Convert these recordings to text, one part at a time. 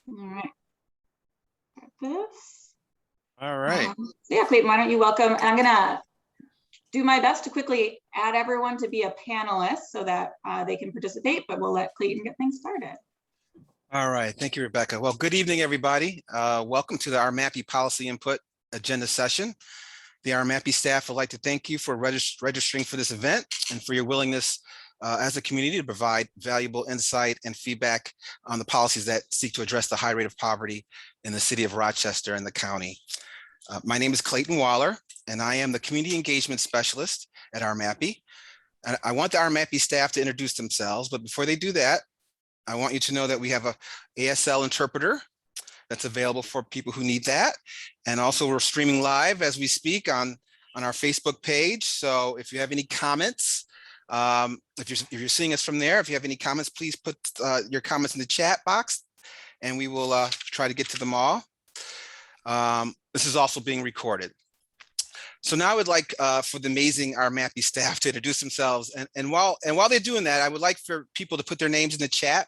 All right. Got this. All right. So yeah, Clayton, why don't you welcome? I'm gonna do my best to quickly add everyone to be a panelist so that they can participate, but we'll let Clayton get things started. All right. Thank you, Rebecca. Well, good evening, everybody. Welcome to the RMAPI Policy Input Agenda Session. The RMAPI staff would like to thank you for registering for this event and for your willingness as a community to provide valuable insight and feedback on the policies that seek to address the high rate of poverty in the city of Rochester and the county. My name is Clayton Waller, and I am the Community Engagement Specialist at RMAPI. I want the RMAPI staff to introduce themselves, but before they do that, I want you to know that we have a ASL interpreter that's available for people who need that. And also we're streaming live as we speak on our Facebook page. So if you have any comments, if you're seeing us from there, if you have any comments, please put your comments in the chat box and we will try to get to them all. This is also being recorded. So now I would like for the amazing RMAPI staff to introduce themselves. And while they're doing that, I would like for people to put their names in the chat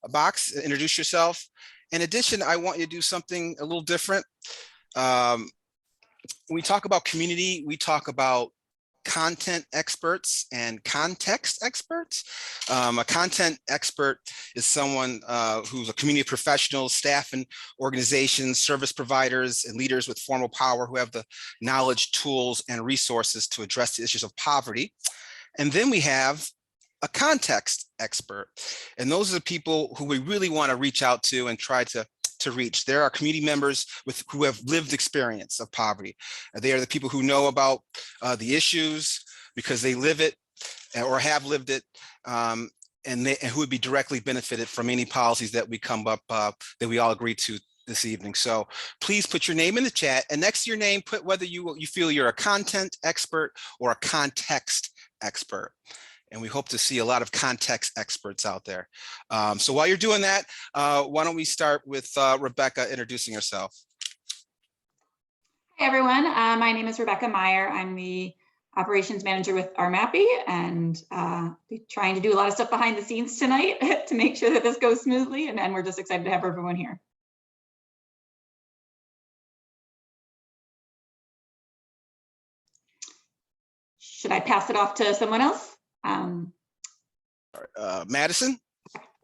box, introduce yourself. In addition, I want you to do something a little different. When we talk about community, we talk about content experts and context experts. A content expert is someone who's a community professional, staff and organizations, service providers, and leaders with formal power who have the knowledge, tools, and resources to address the issues of poverty. And then we have a context expert. And those are the people who we really want to reach out to and try to reach. There are community members who have lived experience of poverty. They are the people who know about the issues because they live it or have lived it, and who would be directly benefited from any policies that we come up that we all agree to this evening. So please put your name in the chat, and next to your name, put whether you feel you're a content expert or a context expert. And we hope to see a lot of context experts out there. So while you're doing that, why don't we start with Rebecca introducing herself. Hey everyone, my name is Rebecca Meyer. I'm the operations manager with RMAPI and trying to do a lot of stuff behind the scenes tonight to make sure that this goes smoothly. And we're just excited to have everyone here. Should I pass it off to someone else? Madison.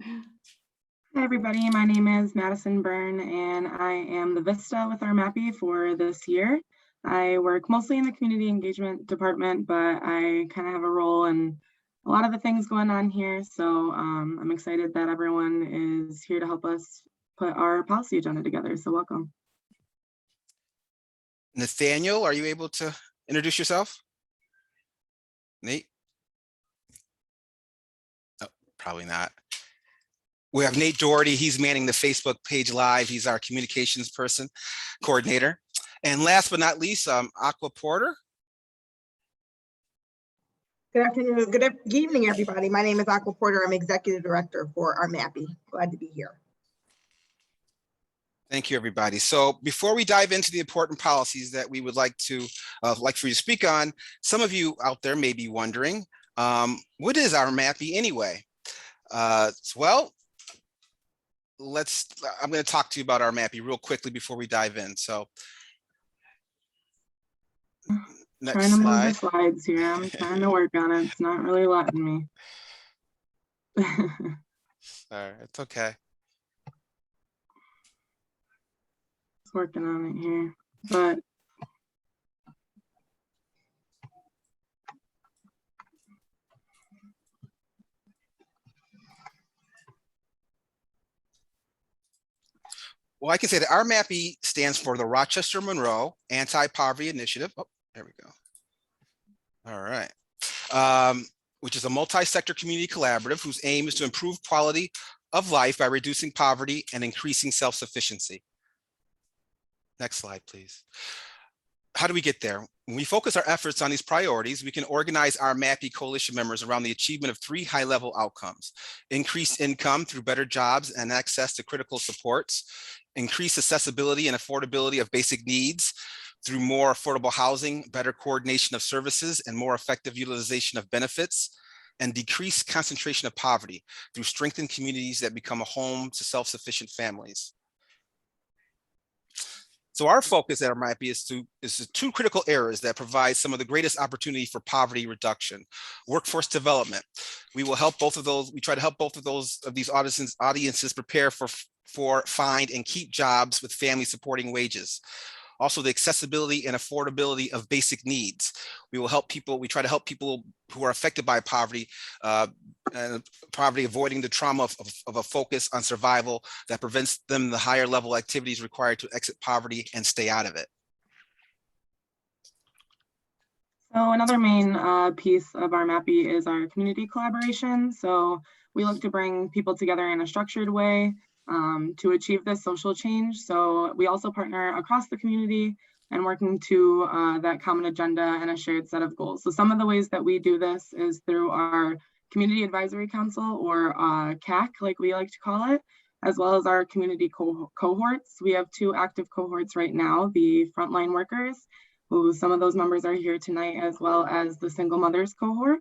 Hi everybody, my name is Madison Byrne and I am the Vista with RMAPI for this year. I work mostly in the community engagement department, but I kind of have a role in a lot of the things going on here. So I'm excited that everyone is here to help us put our policy agenda together. So welcome. Nathaniel, are you able to introduce yourself? Nate? Oh, probably not. We have Nate Doherty. He's manning the Facebook page live. He's our communications person, coordinator. And last but not least, Aqua Porter. Good afternoon. Good evening, everybody. My name is Aqua Porter. I'm executive director for RMAPI. Glad to be here. Thank you, everybody. So before we dive into the important policies that we would like for you to speak on, some of you out there may be wondering, what is RMAPI anyway? Well, I'm going to talk to you about RMAPI real quickly before we dive in. So next trying to slide. move the slides here. I'm trying to work on it. It's not really letting me. Sorry, it's okay. Working on it here, but well, I can say that RMAPI stands for the Rochester Monroe Anti-Poverty Initiative. Oh, there we go. All right. Which is a multi-sector community collaborative whose aim is to improve quality of life by reducing poverty and increasing self-sufficiency. Next slide, please. How do we get there? When we focus our efforts on these priorities, we can organize our RMAPI coalition members around the achievement of 3 high-level outcomes: increased income through better jobs and access to critical supports, increased accessibility and affordability of basic needs through more affordable housing, better coordination of services, and more effective utilization of benefits, and decreased concentration of poverty through strengthened communities that become a home to self-sufficient families. So our focus at RMAPI is to two critical areas that provide some of the greatest opportunity for poverty reduction: workforce development. We will help both of those. We try to help both of these audiences prepare for, find, and keep jobs with family supporting wages. Also, the accessibility and affordability of basic needs. We try to help people who are affected by poverty, avoiding the trauma of a focus on survival that prevents them the higher level activities required to exit poverty and stay out of it. So another main piece of RMAPI is our community collaboration. So we look to bring people together in a structured way to achieve this social change. So we also partner across the community and working to that common agenda and a shared set of goals. So some of the ways that we do this is through our Community Advisory Council, or CAC, like we like to call it, as well as our community cohorts. We have 2 active cohorts right now: the frontline workers, who some of those members are here tonight, as well as the single mothers cohort.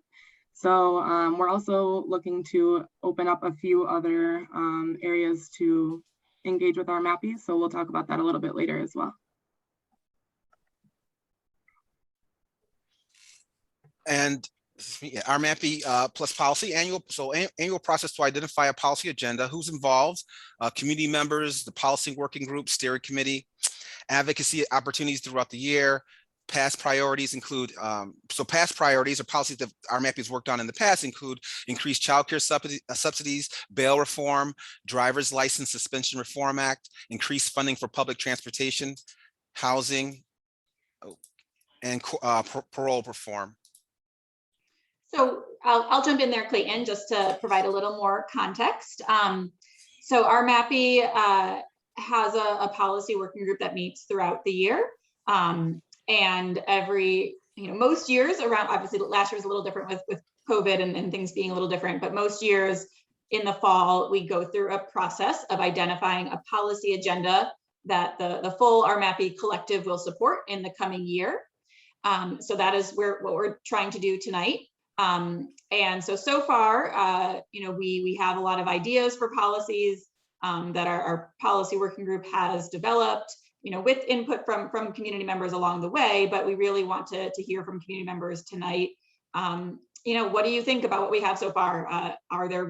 So we're also looking to open up a few other areas to engage with RMAPI. So we'll talk about that a little bit later as well. And RMAPI plus policy annual process to identify a policy agenda, who's involved, community members, the policy working group, steering committee, advocacy opportunities throughout the year. Past priorities include, past priorities or policies that RMAPI has worked on in the past include increased childcare subsidies, bail reform, driver's license suspension reform act, increased funding for public transportation, housing, and parole reform. So I'll jump in there, Clayton, just to provide a little more context. So RMAPI has a policy working group that meets throughout the year. And most years around, obviously last year was a little different with COVID and things being a little different, but most years in the fall, we go through a process of identifying a policy agenda that the full RMAPI collective will support in the coming year. So that is what we're trying to do tonight. And so far, we have a lot of ideas for policies that our policy working group has developed, with input from community members along the way, but we really want to hear from community members tonight. What do you think about what we have so far? Are there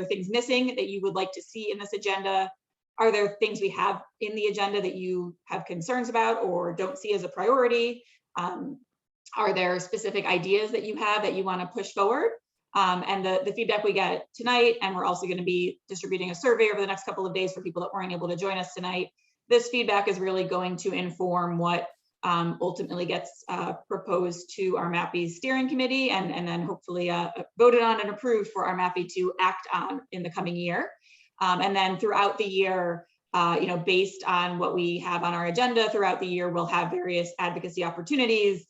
things missing that you would like to see in this agenda? Are there things we have in the agenda that you have concerns about or don't see as a priority? Are there specific ideas that you have that you want to push forward? And the feedback we get tonight, and we're also going to be distributing a survey over the next couple of days for people that weren't able to join us tonight. This feedback is really going to inform what ultimately gets proposed to RMAPI's steering committee and then hopefully voted on and approved for RMAPI to act on in the coming year. And then throughout the year, based on what we have on our agenda throughout the year, we'll have various advocacy opportunities,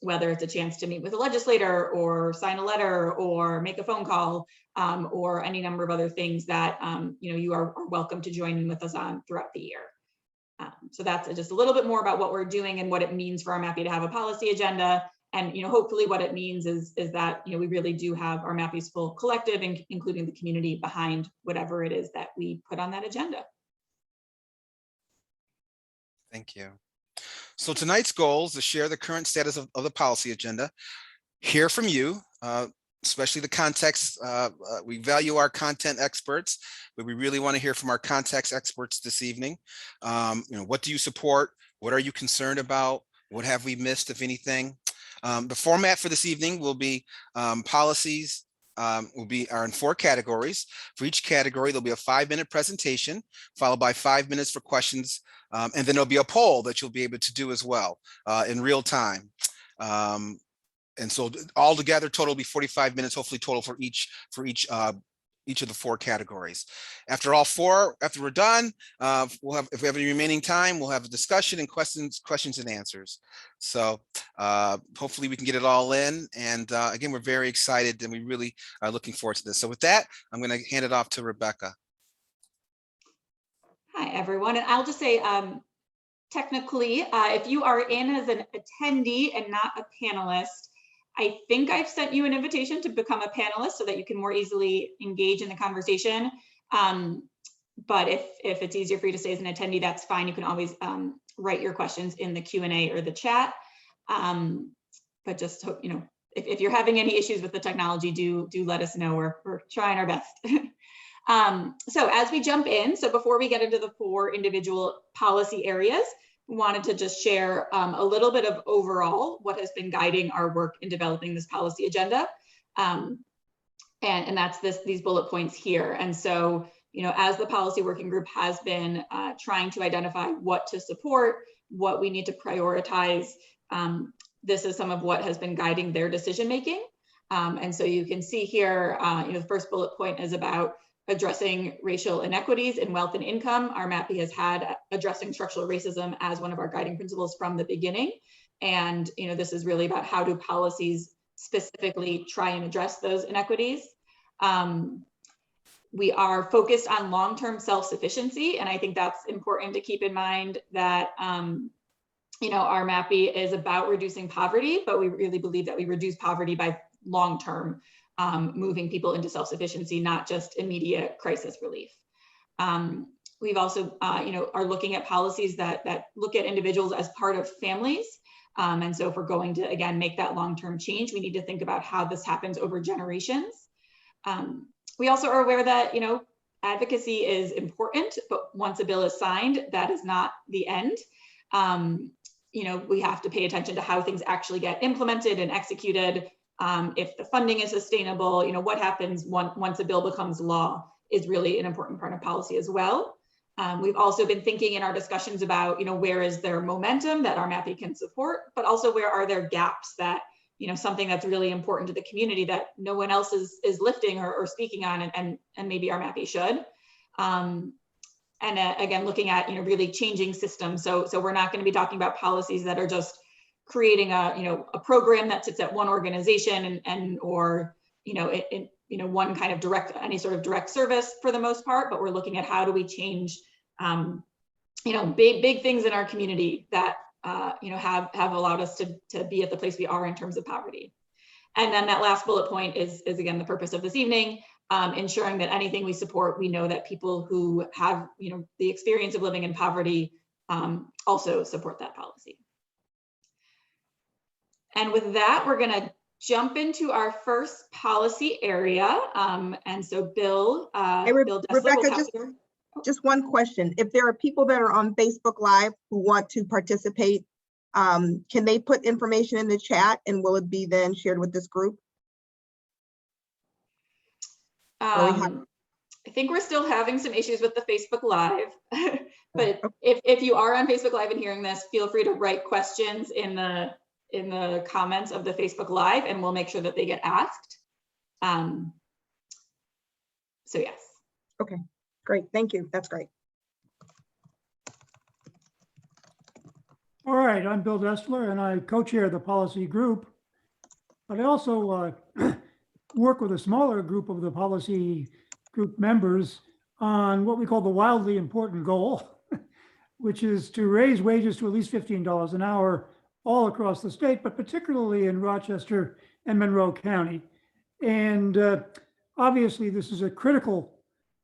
whether it's a chance to meet with a legislator or sign a letter or make a phone call, or any number of other things that you are welcome to join in with us on throughout the year. So that's just a little bit more about what we're doing and what it means for RMAPI to have a policy agenda. And hopefully what it means is that we really do have RMAPI's full collective, including the community, behind whatever it is that we put on that agenda. Thank you. So tonight's goal is to share the current status of the policy agenda, hear from you, especially the context. We value our content experts, but we really want to hear from our context experts this evening. What do you support? What are you concerned about? What have we missed, if anything? The format for this evening will be policies are in 4 categories. For each category, there'll be a 5-minute presentation, followed by 5 minutes for questions. And then there'll be a poll that you'll be able to do as well in real time. And so all together, total will be 45 minutes, hopefully total for each of the 4 categories. After we're done, if we have any remaining time, we'll have a discussion and questions and answers. So hopefully we can get it all in. And again, we're very excited and we really are looking forward to this. So with that, I'm going to hand it off to Rebecca. Hi, everyone. And I'll just say, technically, if you are in as an attendee and not a panelist, I think I've sent you an invitation to become a panelist so that you can more easily engage in the conversation. But if it's easier for you to stay as an attendee, that's fine. You can always write your questions in the Q&A or the chat. But just hope, if you're having any issues with the technology, do let us know. We're trying our best. So as we jump in, so before we get into the 4 individual policy areas, wanted to just share a little bit of overall what has been guiding our work in developing this policy agenda. And that's these bullet points here. And so, as the policy working group has been trying to identify what to support, what we need to prioritize, this is some of what has been guiding their decision making. And so you can see here, the first bullet point is about addressing racial inequities in wealth and income. RMAPI has had addressing structural racism as one of our guiding principles from the beginning. And this is really about how do policies specifically try and address those inequities. We are focused on long-term self-sufficiency, and I think that's important to keep in mind that RMAPI is about reducing poverty, but we really believe that we reduce poverty by long-term moving people into self-sufficiency, not just immediate crisis relief. We've also, are looking at policies that look at individuals as part of families. And so if we're going to, again, make that long-term change, we need to think about how this happens over generations. We also are aware that, advocacy is important, but once a bill is signed, that is not the end. We have to pay attention to how things actually get implemented and executed. If the funding is sustainable, what happens once a bill becomes law is really an important part of policy as well. We've also been thinking in our discussions about, where is there momentum that RMAPI can support, but also where are there gaps that, something that's really important to the community that no one else is lifting or speaking on, and maybe RMAPI should. And again, looking at, really changing systems. So we're not going to be talking about policies that are just creating a program that sits at one organization or one kind of any sort of direct service for the most part, but we're looking at how do we change big things in our community that have allowed us to be at the place we are in terms of poverty. And then that last bullet point is again the purpose of this evening, ensuring that anything we support, we know that people who have the experience of living in poverty also support that policy. And with that, we're going to jump into our first policy area. And so Bill, Bill Dessler, Rebecca, just one question. If there are people that are on Facebook Live who want to participate, can they put information in the chat and will it be then shared with this group? I think we're still having some issues with the Facebook Live, but if you are on Facebook Live and hearing this, feel free to write questions in the comments of the Facebook Live and we'll make sure that they get asked. So yes. Okay, great, thank you, that's great. All right, I'm Bill Dessler and I co-chair the policy group, but I also work with a smaller group of the policy group members on what we call the wildly important goal, which is to raise wages to at least $15 an hour all across the state, but particularly in Rochester and Monroe County. And obviously this is a critical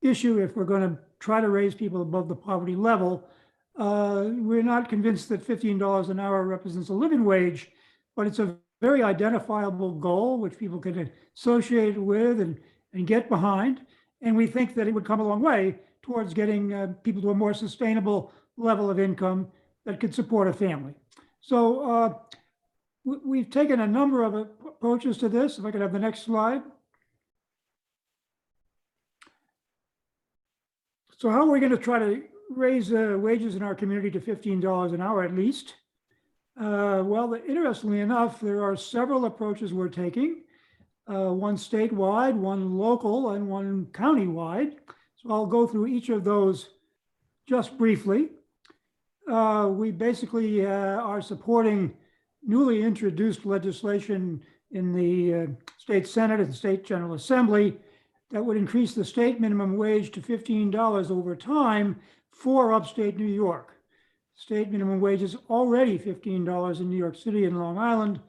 issue if we're going to try to raise people above the poverty level. We're not convinced that $15 an hour represents a living wage, but it's a very identifiable goal which people can associate with and get behind. And we think that it would come a long way towards getting people to a more sustainable level of income that could support a family. So we've taken a number of approaches to this. If I could have the next slide. So how are we going to try to raise wages in our community to $15 an hour at least? Well, interestingly enough, there are several approaches we're taking, one statewide, one local, and one countywide. So I'll go through each of those just briefly. We basically are supporting newly introduced legislation in the state Senate and state General Assembly that would increase the state minimum wage to $15 over time for upstate New York. State minimum wage is already $15 in New York City and Long Island,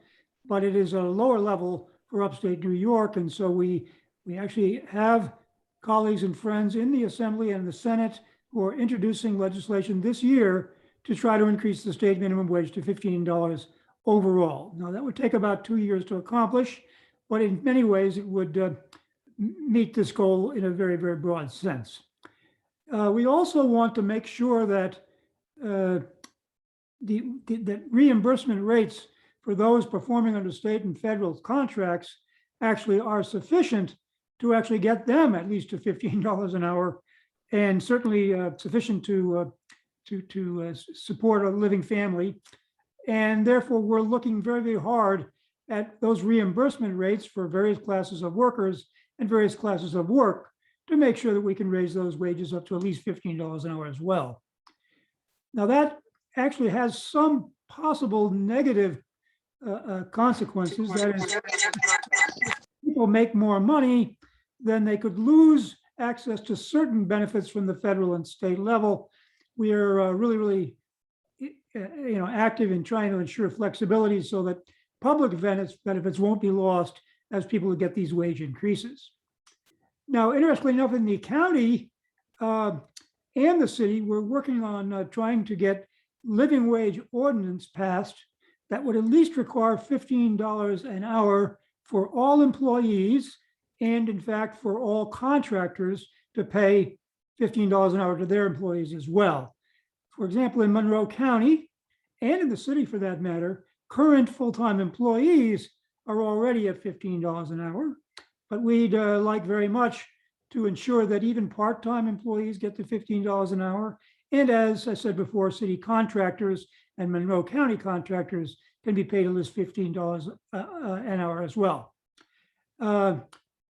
but it is a lower level for upstate New York. And so we actually have colleagues and friends in the Assembly and the Senate who are introducing legislation this year to try to increase the state minimum wage to $15 overall. Now, that would take about 2 years to accomplish, but in many ways it would meet this goal in a very, very broad sense. We also want to make sure that that reimbursement rates for those performing under state and federal contracts actually are sufficient to actually get them at least to $15 an hour, and certainly sufficient to support a living family. And therefore, we're looking very, very hard at those reimbursement rates for various classes of workers and various classes of work to make sure that we can raise those wages up to at least $15 an hour as well. Now, that actually has some possible negative consequences. That is, if people make more money, then they could lose access to certain benefits from the federal and state level. We are really active in trying to ensure flexibility so that public benefits won't be lost as people get these wage increases. Now, interestingly enough, in the county and the city, we're working on trying to get living wage ordinance passed that would at least require $15 an hour for all employees, and in fact, for all contractors to pay $15 an hour to their employees as well. For example, in Monroe County, and in the city for that matter, current full-time employees are already at $15 an hour, but we'd like very much to ensure that even part-time employees get to $15 an hour. And as I said before, city contractors and Monroe County contractors can be paid at least $15 an hour as well. The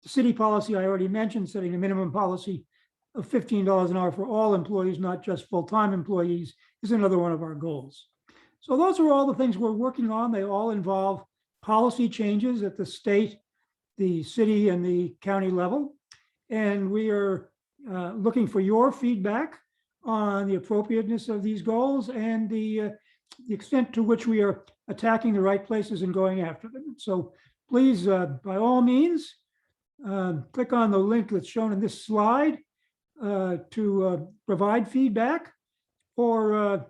city policy I already mentioned, setting a minimum policy of $15 an hour for all employees, not just full-time employees, is another one of our goals. So those are all the things we're working on. They all involve policy changes at the state, the city, and the county level. And we are looking for your feedback on the appropriateness of these goals and the extent to which we are attacking the right places and going after them. So please, by all means, click on the link that's shown in this slide to provide feedback, or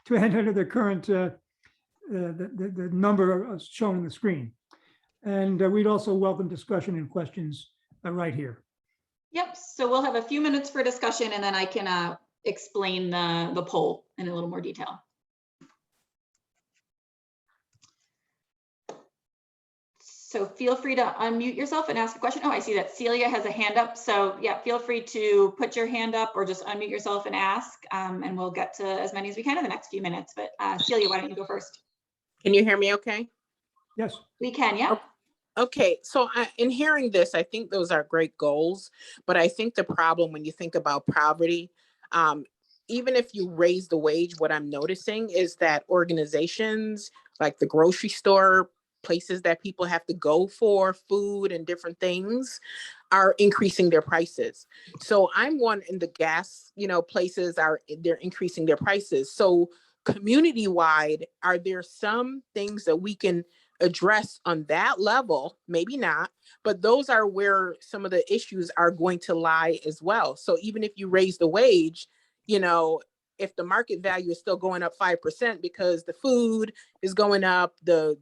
to enter the current the number shown on the screen. And we'd also welcome discussion and questions right here. Yep, so we'll have a few minutes for discussion, and then I can explain the poll in a little more detail. So feel free to unmute yourself and ask a question. Oh, I see that Celia has a hand up. So yeah, feel free to put your hand up or just unmute yourself and ask, and we'll get to as many as we can in the next few minutes. But Celia, why don't you go first? Can you hear me okay? Yes. We can, yeah. Okay, so in hearing this, I think those are great goals, but I think the problem when you think about poverty, even if you raise the wage, what I'm noticing is that organizations like the grocery store, places that people have to go for food and different things, are increasing their prices. So I'm one in the gas, places they're increasing their prices. So community-wide, are there some things that we can address on that level? Maybe not, but those are where some of the issues are going to lie as well. So even if you raise the wage, if the market value is still going up 5% because the food is going up, the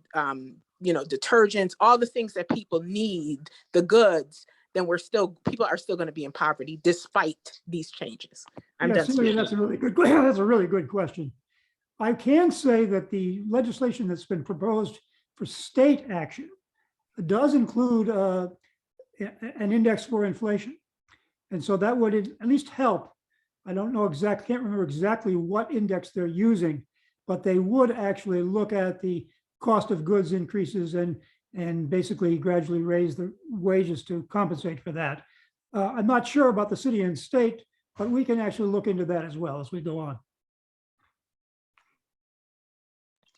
detergents, all the things that people need, the goods, then people are still going to be in poverty despite these changes. I'm done speaking. That's a really good question. I can say that the legislation that's been proposed for state action does include an index for inflation. And so that would at least help. I don't know exactly, can't remember exactly what index they're using, but they would actually look at the cost of goods increases and basically gradually raise the wages to compensate for that. I'm not sure about the city and state, but we can actually look into that as well as we go on.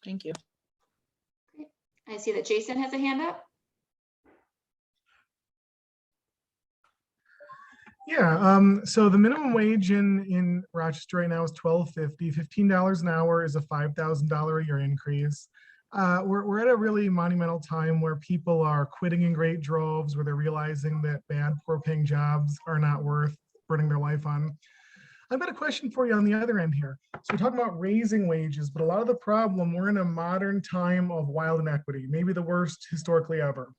Thank you. Great. I see that Jason has a hand up. Yeah, so the minimum wage in Rochester right now is $12.50. $15 an hour is a $5,000 a year increase. we're at a really monumental time where people are quitting in great droves, where they're realizing that bad, poor paying jobs are not worth burning their life on. I've got a question for you on the other end here. So we're talking about raising wages, but a lot of the problem, we're in a modern time of wild inequity, maybe the worst historically ever.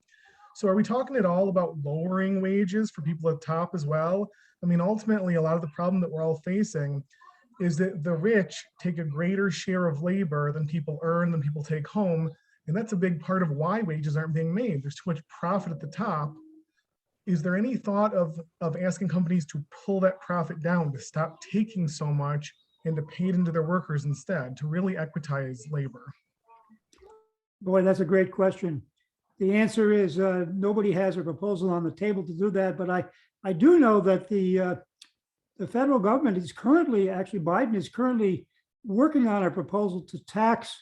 So are we talking at all about lowering wages for people at the top as well? I mean, ultimately, a lot of the problem that we're all facing is that the rich take a greater share of labor than people earn, than people take home. And that's a big part of why wages aren't being made. There's too much profit at the top. Is there any thought of asking companies to pull that profit down, to stop taking so much and to pay it into their workers instead, to really equitize labor? Boy, that's a great question. The answer is nobody has a proposal on the table to do that, but I do know that the federal government is currently, actually Biden is currently working on a proposal to tax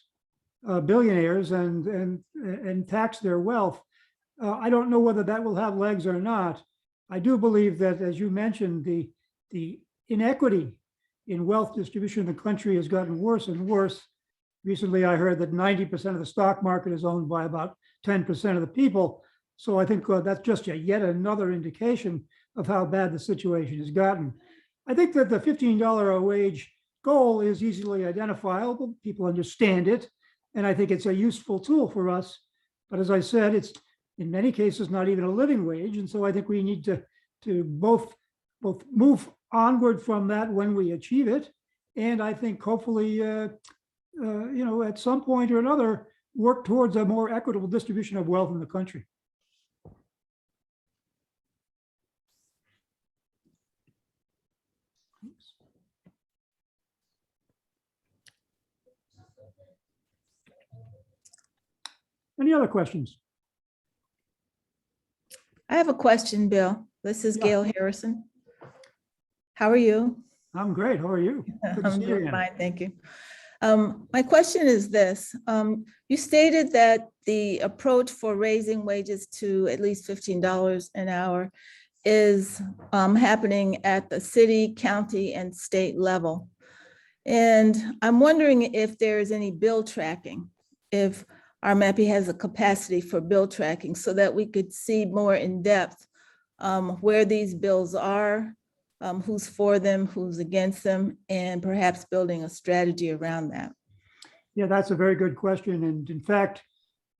billionaires and tax their wealth. I don't know whether that will have legs or not. I do believe that, as you mentioned, the inequity in wealth distribution in the country has gotten worse and worse. Recently, I heard that 90% of the stock market is owned by about 10% of the people. So I think that's just yet another indication of how bad the situation has gotten. I think that the $15 a wage goal is easily identifiable. People understand it. And I think it's a useful tool for us. But as I said, it's in many cases not even a living wage. And so I think we need to both move onward from that when we achieve it. And I think hopefully, at some point or another, work towards a more equitable distribution of wealth in the country. Any other questions? I have a question, Bill. This is Yeah. Gail Harrison. How are you? I'm great. How are you? Good to I'm see you doing again. fine, thank you. My question is this. You stated that the approach for raising wages to at least $15 an hour is happening at the city, county, and state level. And I'm wondering if there's any bill tracking, if RMAPI has a capacity for bill tracking so that we could see more in depth where these bills are, who's for them, who's against them, and perhaps building a strategy around that. Yeah, that's a very good question. And in fact,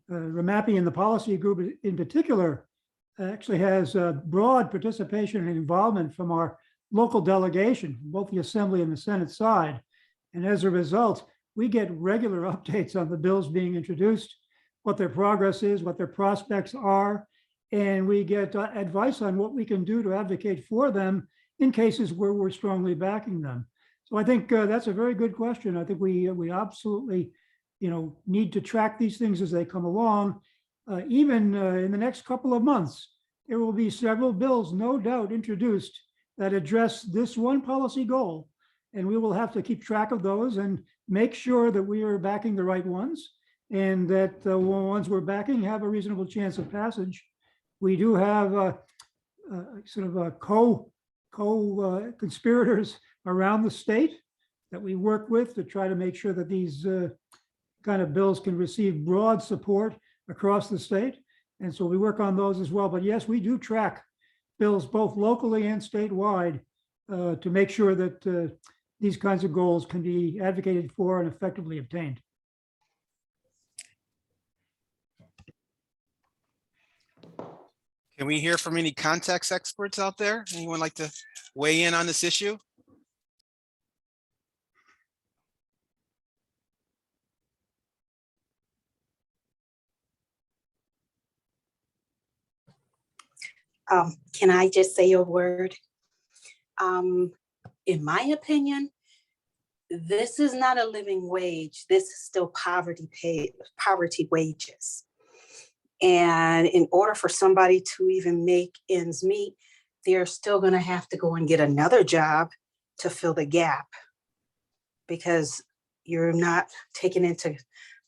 RMAPI and the policy group in particular actually has broad participation and involvement from our local delegation, both the Assembly and the Senate side. And as a result, we get regular updates on the bills being introduced, what their progress is, what their prospects are, and we get advice on what we can do to advocate for them in cases where we're strongly backing them. So I think that's a very good question. I think we absolutely, need to track these things as they come along. Even in the next couple of months, there will be several bills, no doubt, introduced that address this one policy goal. And we will have to keep track of those and make sure that we are backing the right ones and that the ones we're backing have a reasonable chance of passage. We do have sort of a co-conspirators around the state that we work with to try to make sure that these kind of bills can receive broad support across the state. And so we work on those as well. But yes, we do track bills both locally and statewide to make sure that these kinds of goals can be advocated for and effectively obtained. Can we hear from any context experts out there? Anyone like to weigh in on this issue? Can I just say a word? In my opinion, this is not a living wage. This is still poverty wages. And in order for somebody to even make ends meet, they're still going to have to go and get another job to fill the gap because you're not taking into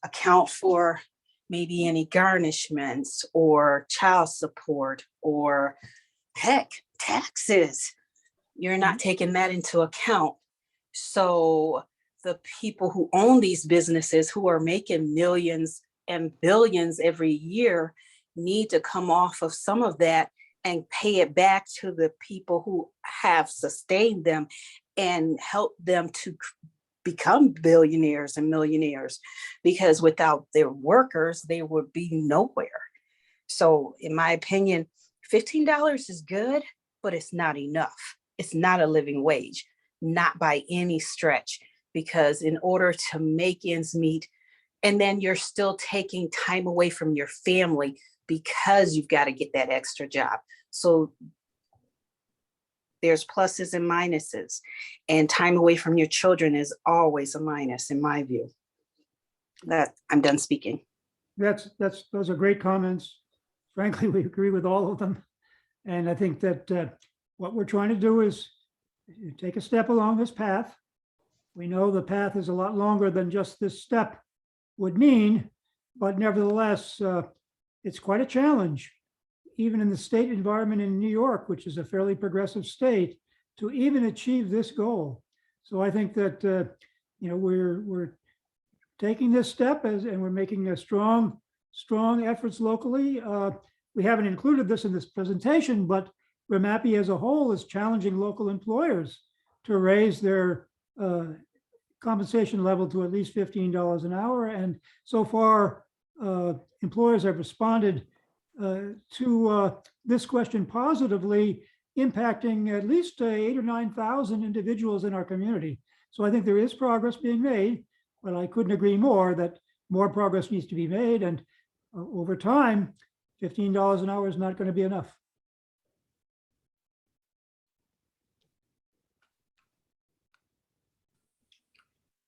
account for maybe any garnishments or child support or heck, taxes. You're not taking that into account. So the people who own these businesses who are making millions and billions every year need to come off of some of that and pay it back to the people who have sustained them and help them to become billionaires and millionaires, because without their workers, they would be nowhere. So in my opinion, $15 is good, but it's not enough. It's not a living wage, not by any stretch, because in order to make ends meet, and then you're still taking time away from your family because you've got to get that extra job. So there's pluses and minuses, and time away from your children is always a minus in my view. That I'm done speaking. Those are great comments. Frankly, we agree with all of them. And I think that what we're trying to do is take a step along this path. We know the path is a lot longer than just this step would mean, but nevertheless, it's quite a challenge, even in the state environment in New York, which is a fairly progressive state, to even achieve this goal. So I think that we're taking this step and we're making a strong efforts locally. We haven't included this in this presentation, but RMAPI as a whole is challenging local employers to raise their compensation level to at least $15 an hour. And so far, employers have responded to this question positively, impacting at least 8,000 or 9,000 individuals in our community. So I think there is progress being made, but I couldn't agree more that more progress needs to be made. And over time, $15 an hour is not going to be enough.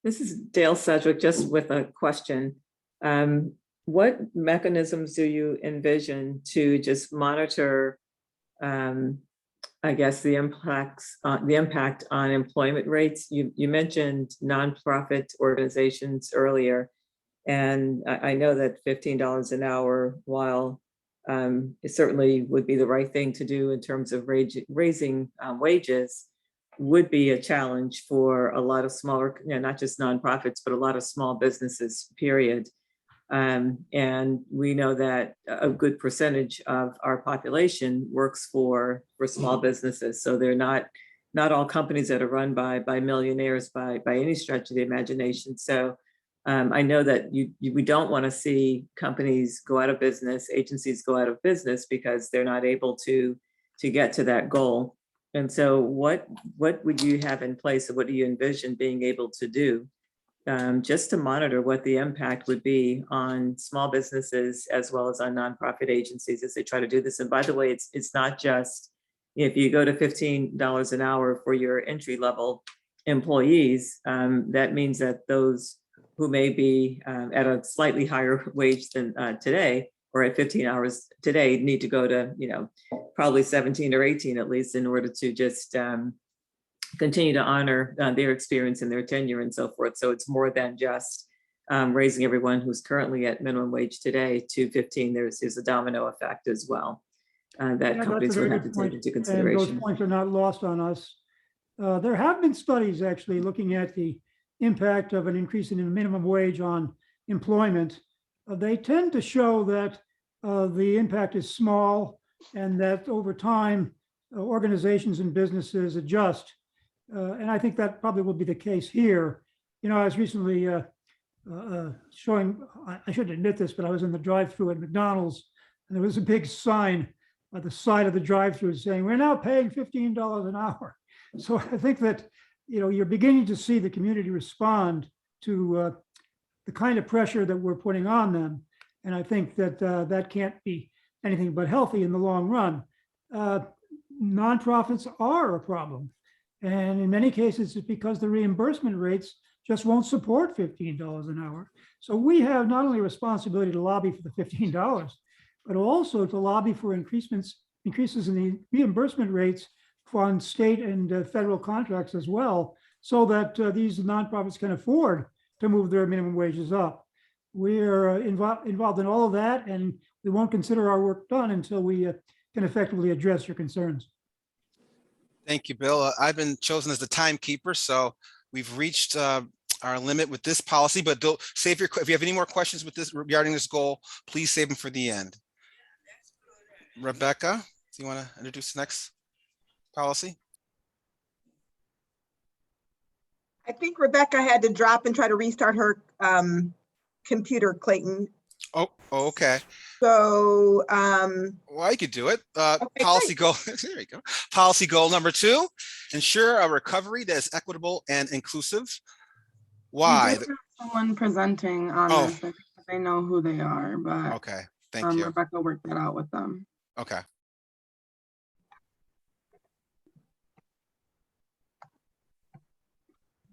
This is Dale Sedgwick, just with a question. What mechanisms do you envision to just monitor, I guess, the impact on employment rates? You mentioned nonprofit organizations earlier, and I know that $15 an hour, while it certainly would be the right thing to do in terms of raising wages, would be a challenge for a lot of smaller, not just nonprofits, but a lot of small businesses, period. And we know that a good percentage of our population works for small businesses. So they're not all companies that are run by millionaires by any stretch of the imagination. So I know that we don't want to see companies go out of business, agencies go out of business because they're not able to get to that goal. And so what would you have in place, or what do you envision being able to do just to monitor what the impact would be on small businesses as well as on nonprofit agencies as they try to do this? And by the way, it's not just, if you go to $15 an hour for your entry level employees, that means that those who may be at a slightly higher wage than today, or at 15 hours today, need to go to, probably 17 or 18 at least, in order to just continue to honor their experience and their tenure and so forth. So it's more than just raising everyone who's currently at minimum wage today to 15. There's a domino effect as well that companies would have to take into consideration. And those points are not lost on us. There have been studies actually looking at the impact of an increase in the minimum wage on employment. They tend to show that the impact is small, and that over time, organizations and businesses adjust. And I think that probably will be the case here. I was recently showing, I shouldn't admit this, but I was in the drive-thru at McDonald's, and there was a big sign by the side of the drive-thru saying, "We're now paying $15 an hour." So I think that, you're beginning to see the community respond to the kind of pressure that we're putting on them. And I think that that can't be anything but healthy in the long run. Nonprofits are a problem. And in many cases, it's because the reimbursement rates just won't support $15 an hour. So we have not only a responsibility to lobby for the $15, but also to lobby for increases in the reimbursement rates on state and federal contracts as well, so that these nonprofits can afford to move their minimum wages up. We're involved in all of that, and we won't consider our work done until we can effectively address your concerns. Thank you, Bill. I've been chosen as the timekeeper, so we've reached our our limit with this policy, but don't save your, if you have any more questions with this regarding this goal, please save them for the end. Rebecca, do you want to introduce the next policy? I think Rebecca had to drop and try to restart her computer, Clayton. Oh, okay. So, Well, I could do it. okay, Policy great. goal, there you go. Policy goal number 2, ensure a recovery that is equitable and inclusive. We Why? did have someone presenting on Oh. this. I think they know who they are, but Okay, thank you. Rebecca worked that out with them. Okay.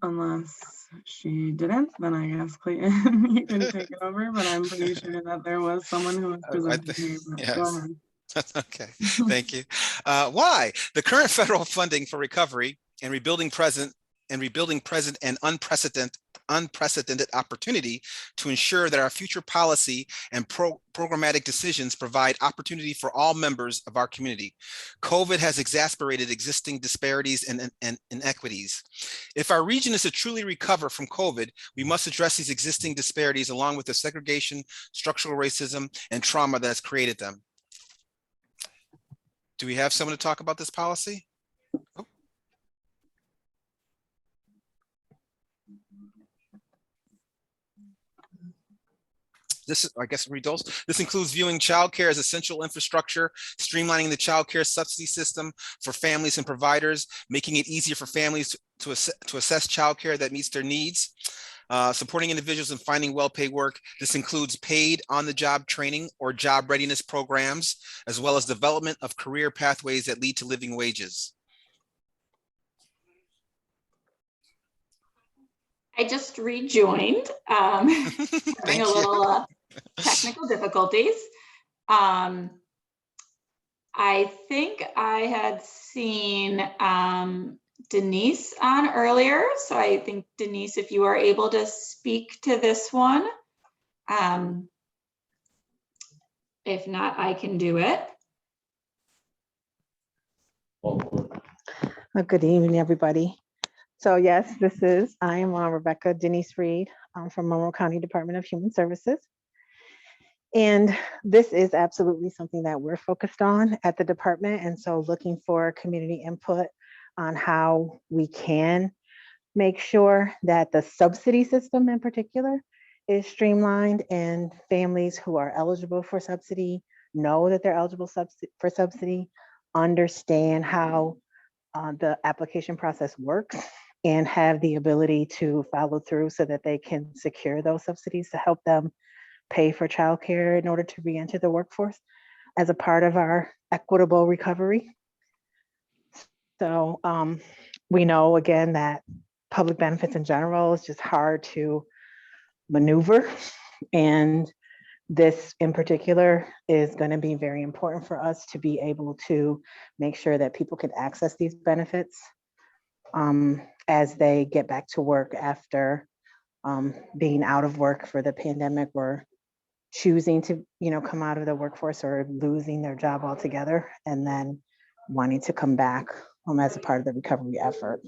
Unless she didn't, then I guess Clayton, you can take it over, but I'm pretty sure that there was someone who was presenting here. But go Yes. ahead. Okay, thank you. Why? The current federal funding for recovery and rebuilding present and unprecedented opportunity to ensure that our future policy and programmatic decisions provide opportunity for all members of our community. COVID has exacerbated existing disparities and inequities. If our region is to truly recover from COVID, we must address these existing disparities along with the segregation, structural racism, and trauma that has created them. Do we have someone to talk about this policy? Oh. This is, I guess, results. This includes viewing childcare as essential infrastructure, streamlining the childcare subsidy system for families and providers, making it easier for families to assess childcare that meets their needs, supporting individuals in finding well-paid work. This includes paid on-the-job training or job readiness programs, as well as development of career pathways that lead to living wages. I just rejoined, having a little technical difficulties. I think I had seen Denise on earlier. So I think, Denise, if you are able to speak to this one. If not, I can do it. Good evening, everybody. So yes, I am Rebecca Denise Reed. I'm from Monroe County Department of Human Services. And this is absolutely something that we're focused on at the department. And so looking for community input on how we can make sure that the subsidy system in particular is streamlined and families who are eligible for subsidy know that they're eligible for subsidy, understand how the application process works, and have the ability to follow through so that they can secure those subsidies to help them pay for childcare in order to re-enter the workforce as a part of our equitable recovery. So we know, again, that public benefits in general is just hard to maneuver. And this in particular is going to be very important for us to be able to make sure that people can access these benefits as they get back to work after being out of work for the pandemic, or choosing to come out of the workforce or losing their job altogether and then wanting to come back as a part of the recovery effort.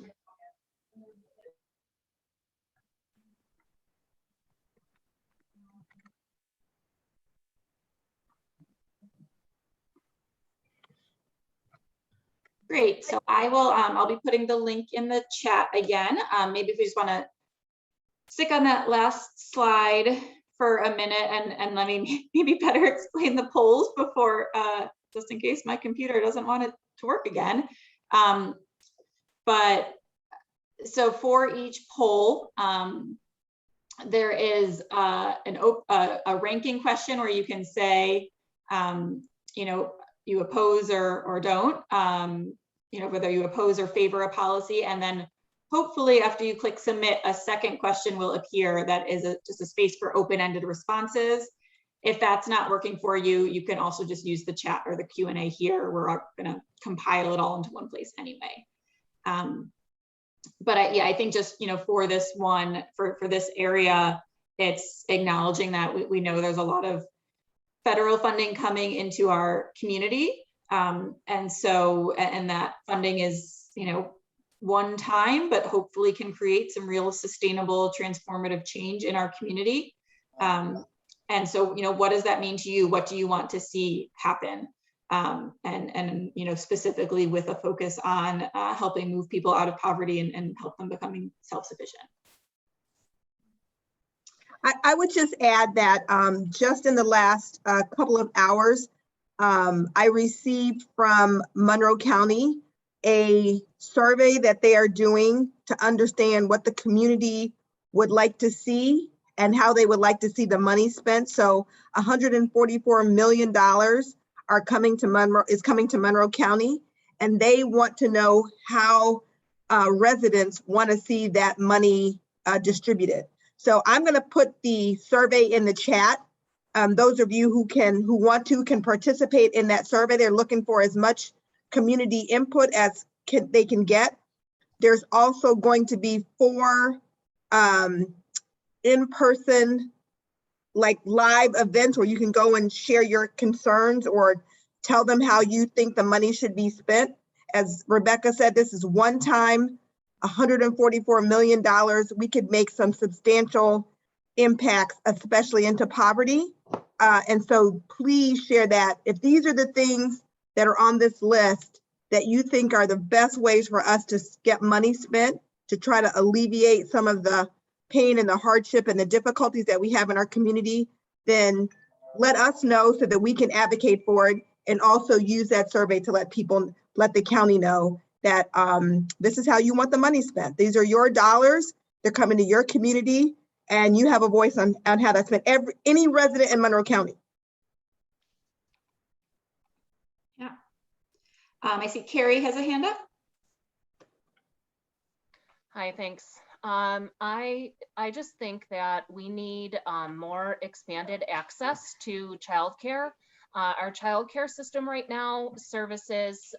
Great. So I will, I'll be putting the link in the chat again. Maybe if we just want to stick on that last slide for a minute and let me maybe better explain the polls before, just in case my computer doesn't want it to work again. But so for each poll, there is a ranking question where you can say, you oppose or don't, whether you oppose or favor a policy, and then hopefully after you click submit, a second question will appear that is just a space for open-ended responses. If that's not working for you, you can also just use the chat or the Q&A here. We're gonna compile it all into one place anyway. But I think just, for this one, for this area, it's acknowledging that we know there's a lot of federal funding coming into our community. And that funding is, one time, but hopefully can create some real sustainable, transformative change in our community. And so, what does that mean to you? What do you want to see happen? And specifically with a focus on helping move people out of poverty and help them becoming self-sufficient. I would just add that just in the last couple of hours, I received from Monroe County a survey that they are doing to understand what the community would like to see and how they would like to see the money spent. So $144 million are coming to Monroe County, and they want to know how residents want to see that money distributed. So I'm going to put the survey in the chat. Those of you who want to can participate in that survey. They're looking for as much community input as they can get. There's also going to be 4 in-person live events where you can go and share your concerns or tell them how you think the money should be spent. As Rebecca said, this is one time, $144 million. We could make some substantial impacts, especially into poverty. And so please share that. If these are the things that are on this list that you think are the best ways for us to get money spent to try to alleviate some of the pain and the hardship and the difficulties that we have in our community, then let us know so that we can advocate for it, and also use that survey to let the county know that this is how you want the money spent. These are your dollars. They're coming to your community, and you have a voice on how that's spent. Any resident in Monroe County. Yeah. I see Carrie has a hand up. Hi, thanks. I just think that we need more expanded access to childcare. Our childcare system right now services,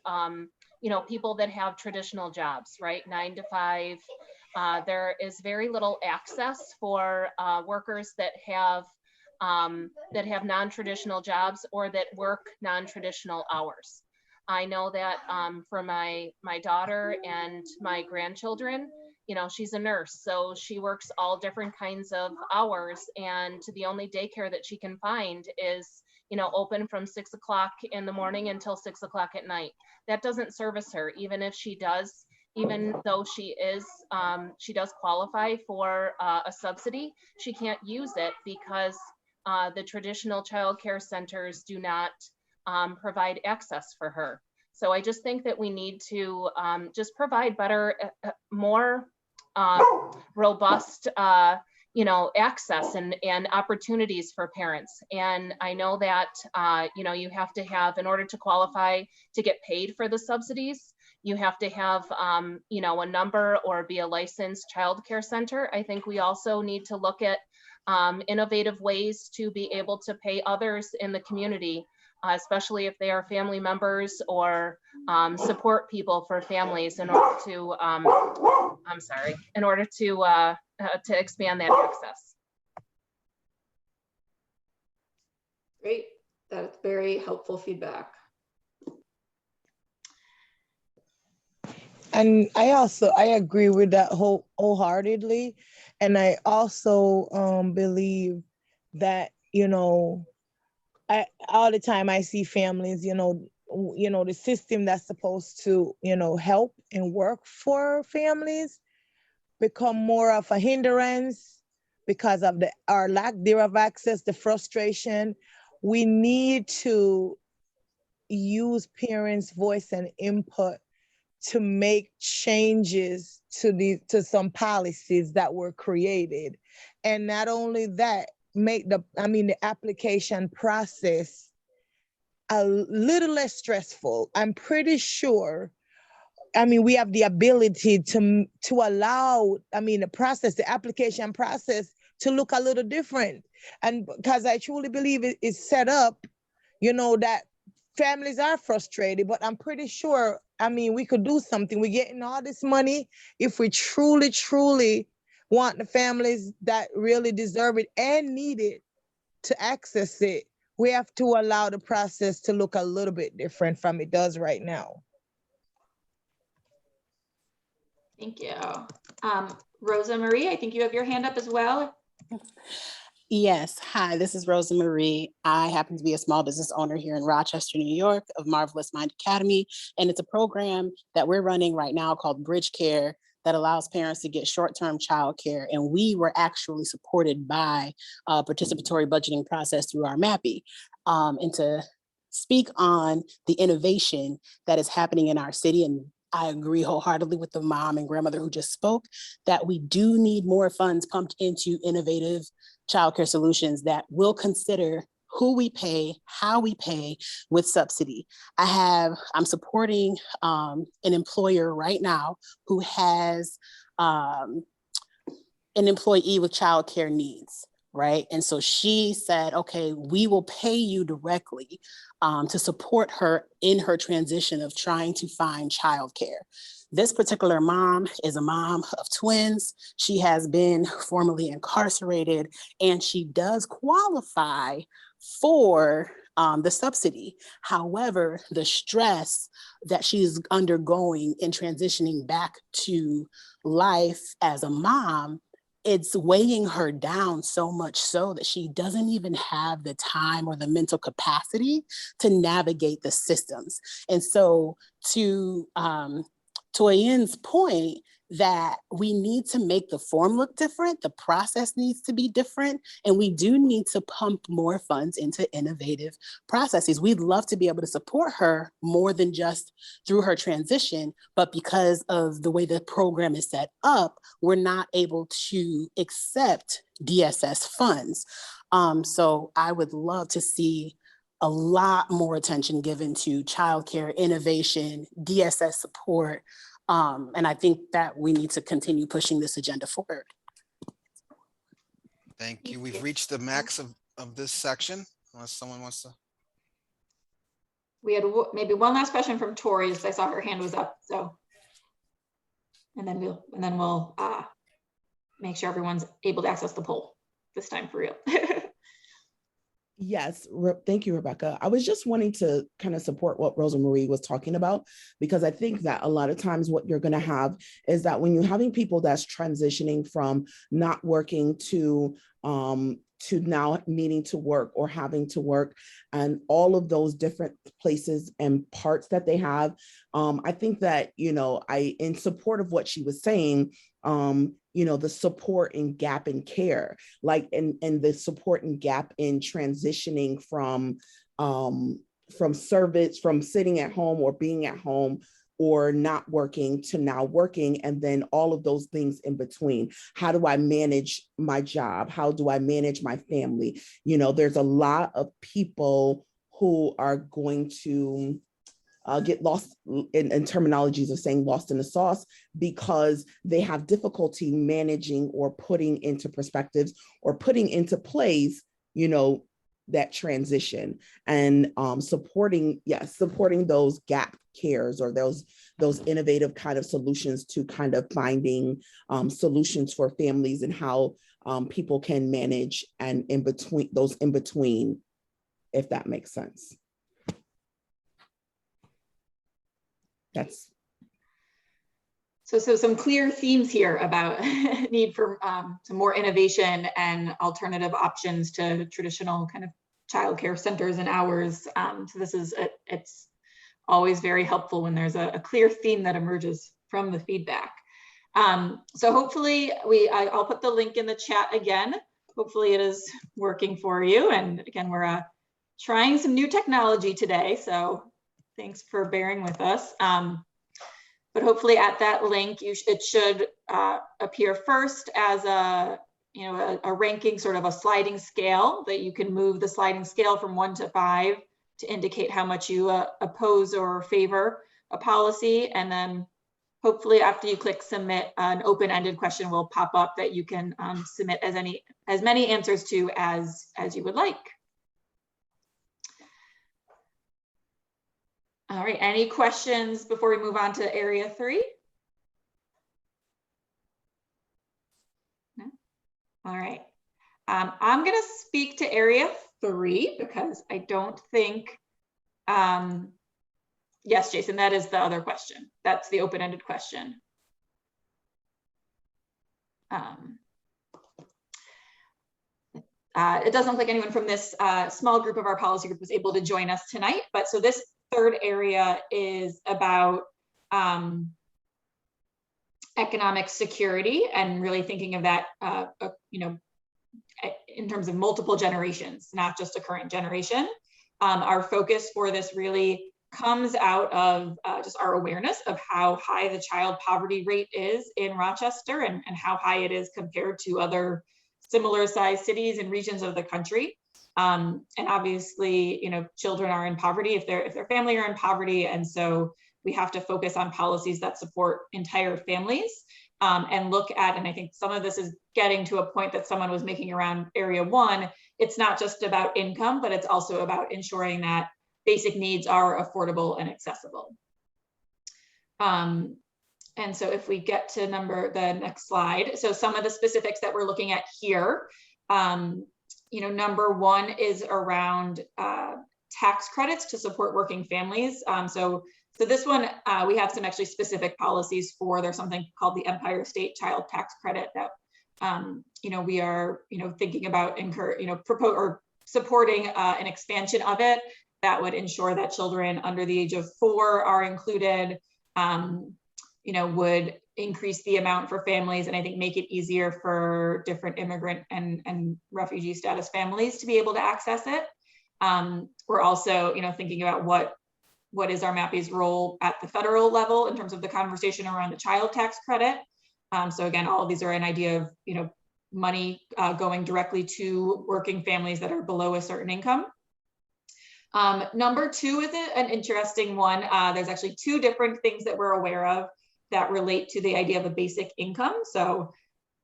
people that have traditional jobs, right? 9 to 5. There is very little access for workers that have non-traditional jobs or that work non-traditional hours. I know that for my daughter and my grandchildren, she's a nurse, so she works all different kinds of hours, and the only daycare that she can find is open from 6 o'clock in the morning until 6 o'clock at night. That doesn't service her, even though she does qualify for a subsidy. She can't use it because the traditional child care centers do not provide access for her. So I just think that we need to just provide better, more robust access and opportunities for parents. And I know that you have to have, in order to qualify to get paid for the subsidies, you have to have a number or be a licensed child care center. I think we also need to look at innovative ways to be able to pay others in the community, especially if they are family members or support people for families, in order to to expand that access. Great, that's very helpful feedback. And I agree with that wholeheartedly. And I also believe that, all the time I see families, the system that's supposed to, help and work for families become more of a hindrance because of our lack thereof access, the frustration. We need to use parents' voice and input to make changes to some policies that were created. And not only that, make the application process a little less stressful. I'm pretty sure, we have the ability to allow, the application process to look a little different. And because I truly believe it's set up, that families are frustrated, but I'm pretty sure, we could do something. We're getting all this money. If we truly, truly want the families that really deserve it and need it to access it, we have to allow the process to look a little bit different from it does right now. Thank you. Rosa Marie, I think you have your hand up as well. Yes. Hi, this is Rosa Marie. I happen to be a small business owner here in Rochester, New York of Marvelous Mind Academy. And it's a program that we're running right now called Bridge Care that allows parents to get short-term childcare. And we were actually supported by a participatory budgeting process through RMAPI. And to speak on the innovation that is happening in our city, and I agree wholeheartedly with the mom and grandmother who just spoke, that we do need more funds pumped into innovative childcare solutions that will consider who we pay, how we pay with subsidy. I'm supporting an employer right now who has an employee with childcare needs, right? And so she said, okay, we will pay you directly to support her in her transition of trying to find childcare. This particular mom is a mom of twins. She has been formerly incarcerated, and she does qualify for the subsidy. However, the stress that she's undergoing in transitioning back to life as a mom, it's weighing her down so much so that she doesn't even have the time or the mental capacity to navigate the systems. And so to Toyin's point, that we need to make the form look different, the process needs to be different, and we do need to pump more funds into innovative processes. We'd love to be able to support her more than just through her transition, but because of the way the program is set up, we're not able to accept DSS funds. So I would love to see a lot more attention given to childcare innovation, DSS support, and I think that we need to continue pushing this agenda forward. Thank you. We've reached the max of this section, unless someone wants to. We had maybe one last question from Tori, as I saw her hand was up. So, and then we'll make sure everyone's able to access the poll this time for real. Yes, thank you, Rebecca. I was just wanting to kind of support what Rosa Marie was talking about, because I think that a lot of times what you're going to have is that when you're having people that's transitioning from not working to now needing to work or having to work, and all of those different places and parts that they have, I think that, in support of what she was saying, the support and gap in care, like, and the support and gap in transitioning from service, from sitting at home or being at home or not working to now working, and then all of those things in between. How do I manage my job? How do I manage my family? There's a lot of people who are going to get lost in terminologies of saying lost in the sauce, because they have difficulty managing or putting into perspectives or putting into place, that transition, and supporting those gap cares or those innovative kind of solutions to kind of finding solutions for families and how people can manage and in between, if that makes sense. That's so some clear themes here about need for some more innovation and alternative options to traditional kind of childcare centers and hours. So it's always very helpful when there's a clear theme that emerges from the feedback. So hopefully I'll put the link in the chat again. Hopefully it is working for you. And again, we're trying some new technology today, so thanks for bearing with us. But hopefully at that link, it should appear first as a ranking, sort of a sliding scale, that you can move the sliding scale from 1 to 5 to indicate how much you oppose or favor a policy. And then hopefully after you click submit, an open-ended question will pop up that you can submit as many answers to as you would like. All right, any questions before we move on to area 3? No? All right, I'm gonna speak to area 3 because I don't think, yes, Jason, that is the other question. That's the open-ended question. It doesn't look like anyone from this small group of our policy group was able to join us tonight, but so this third area is about economic security and really thinking of that, you know, in terms of multiple generations, not just a current generation. Our focus for this really comes out of just our awareness of how high the child poverty rate is in Rochester and how high it is compared to other similar sized cities and regions of the country. And obviously, you know, children are in poverty if their family are in poverty. And so we have to focus on policies that support entire families and look at, and I think some of this is getting to a point that someone was making around area 1. It's not just about income, but it's also about ensuring that basic needs are affordable and accessible. And so if we get to the next slide, so some of the specifics that we're looking at here, you know, number 1 is around tax credits to support working families. So this one, we have some actually specific policies for. There's something called the Empire State Child Tax Credit that, you know, we are, you know, thinking about supporting an expansion of it that would ensure that children under the age of 4 are included, you know, would increase the amount for families and I think make it easier for different immigrant and refugee status families to be able to access it. We're also, you know, thinking about what is RMAPI's role at the federal level in terms of the conversation around the child tax credit. So again, all of these are an idea of, you know, money going directly to working families that are below a certain income. Number 2 is an interesting one. There's actually 2 different things that we're aware of that relate to the idea of a basic income. So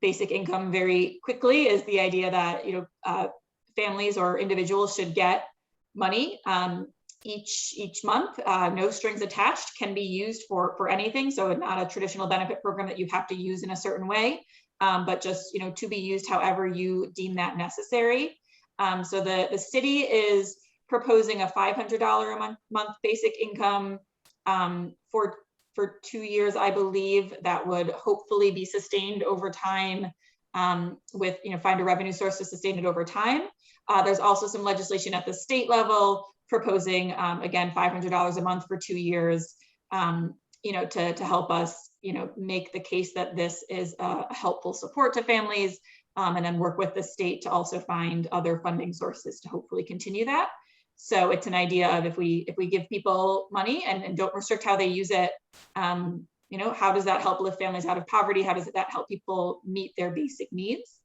basic income very quickly is the idea that, you know, families or individuals should get money each month, no strings attached, can be used for anything. So not a traditional benefit program that you have to use in a certain way, but just, you know, to be used however you deem that necessary. So the city is proposing a $500 a month basic income for 2 years, I believe, that would hopefully be sustained over time with, you know, find a revenue source to sustain it over time. There's also some legislation at the state level proposing, again, $500 a month for 2 years, you know, to help us, you know, make the case that this is a helpful support to families, and then work with the state to also find other funding sources to hopefully continue that. So it's an idea of if we give people money and don't restrict how they use it, you know, how does that help lift families out of poverty? How does that help people meet their basic needs?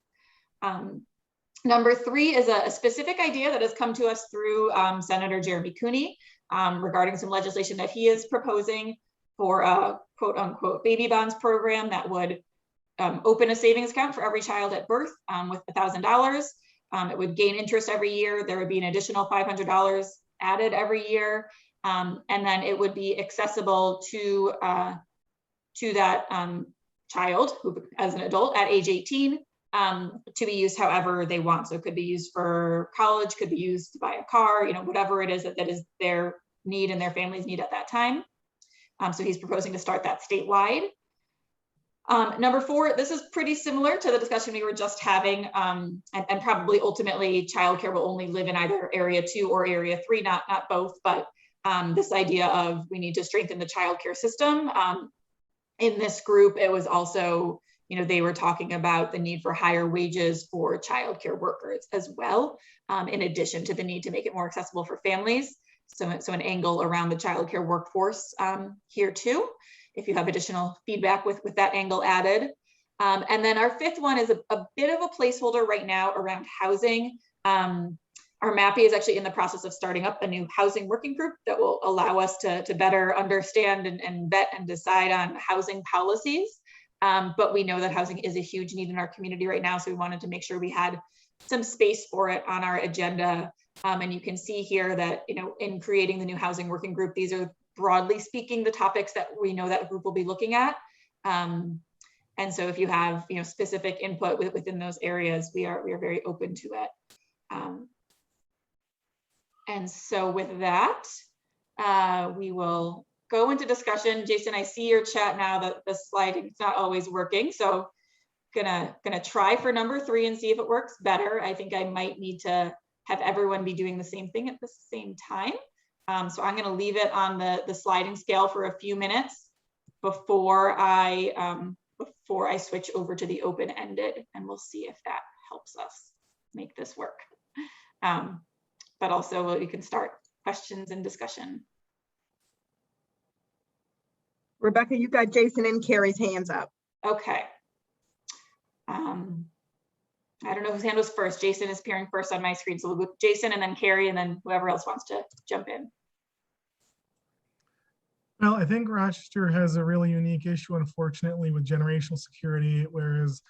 Number 3 is a specific idea that has come to us through Senator Jeremy Cooney regarding some legislation that he is proposing for a quote unquote baby bonds program that would open a savings account for every child at birth with $1,000. It would gain interest every year. There would be an additional $500 added every year. And then it would be accessible to that child who, as an adult at age 18, to be used however they want. So it could be used for college, could be used to buy a car, you know, whatever it is that is their need and their family's need at that time. So he's proposing to start that statewide. Number 4, this is pretty similar to the discussion we were just having, and probably ultimately childcare will only live in either area 2 or area 3, not both, but this idea of we need to strengthen the childcare system. In this group, it was also, you know, they were talking about the need for higher wages for childcare workers as well, in addition to the need to make it more accessible for families. So an angle around the childcare workforce here too, if you have additional feedback with that angle added. And then our 5th one is a bit of a placeholder right now around housing. RMAPI is actually in the process of starting up a new housing working group that will allow us to better understand and vet and decide on housing policies. But we know that housing is a huge need in our community right now. So we wanted to make sure we had some space for it on our agenda. And you can see here that, you know, in creating the new housing working group, these are broadly speaking the topics that we know that group will be looking at. And so if you have, you know, specific input within those areas, we are very open to it. And so with that, we will go into discussion. Jason, I see your chat now that the sliding is not always working. So gonna try for number 3 and see if it works better. I think I might need to have everyone be doing the same thing at the same time. So I'm gonna leave it on the sliding scale for a few minutes before I switch over to the open-ended, and we'll see if that helps us make this work. But also we can start questions and discussion. Rebecca, you got Jason and Carrie's hands up. Okay. I don't know whose hand was first. Jason is appearing first on my screen. So we'll go Jason and then Carrie and then whoever else wants to jump in. Well, I think Rochester has a really unique issue, unfortunately, with generational security, whereas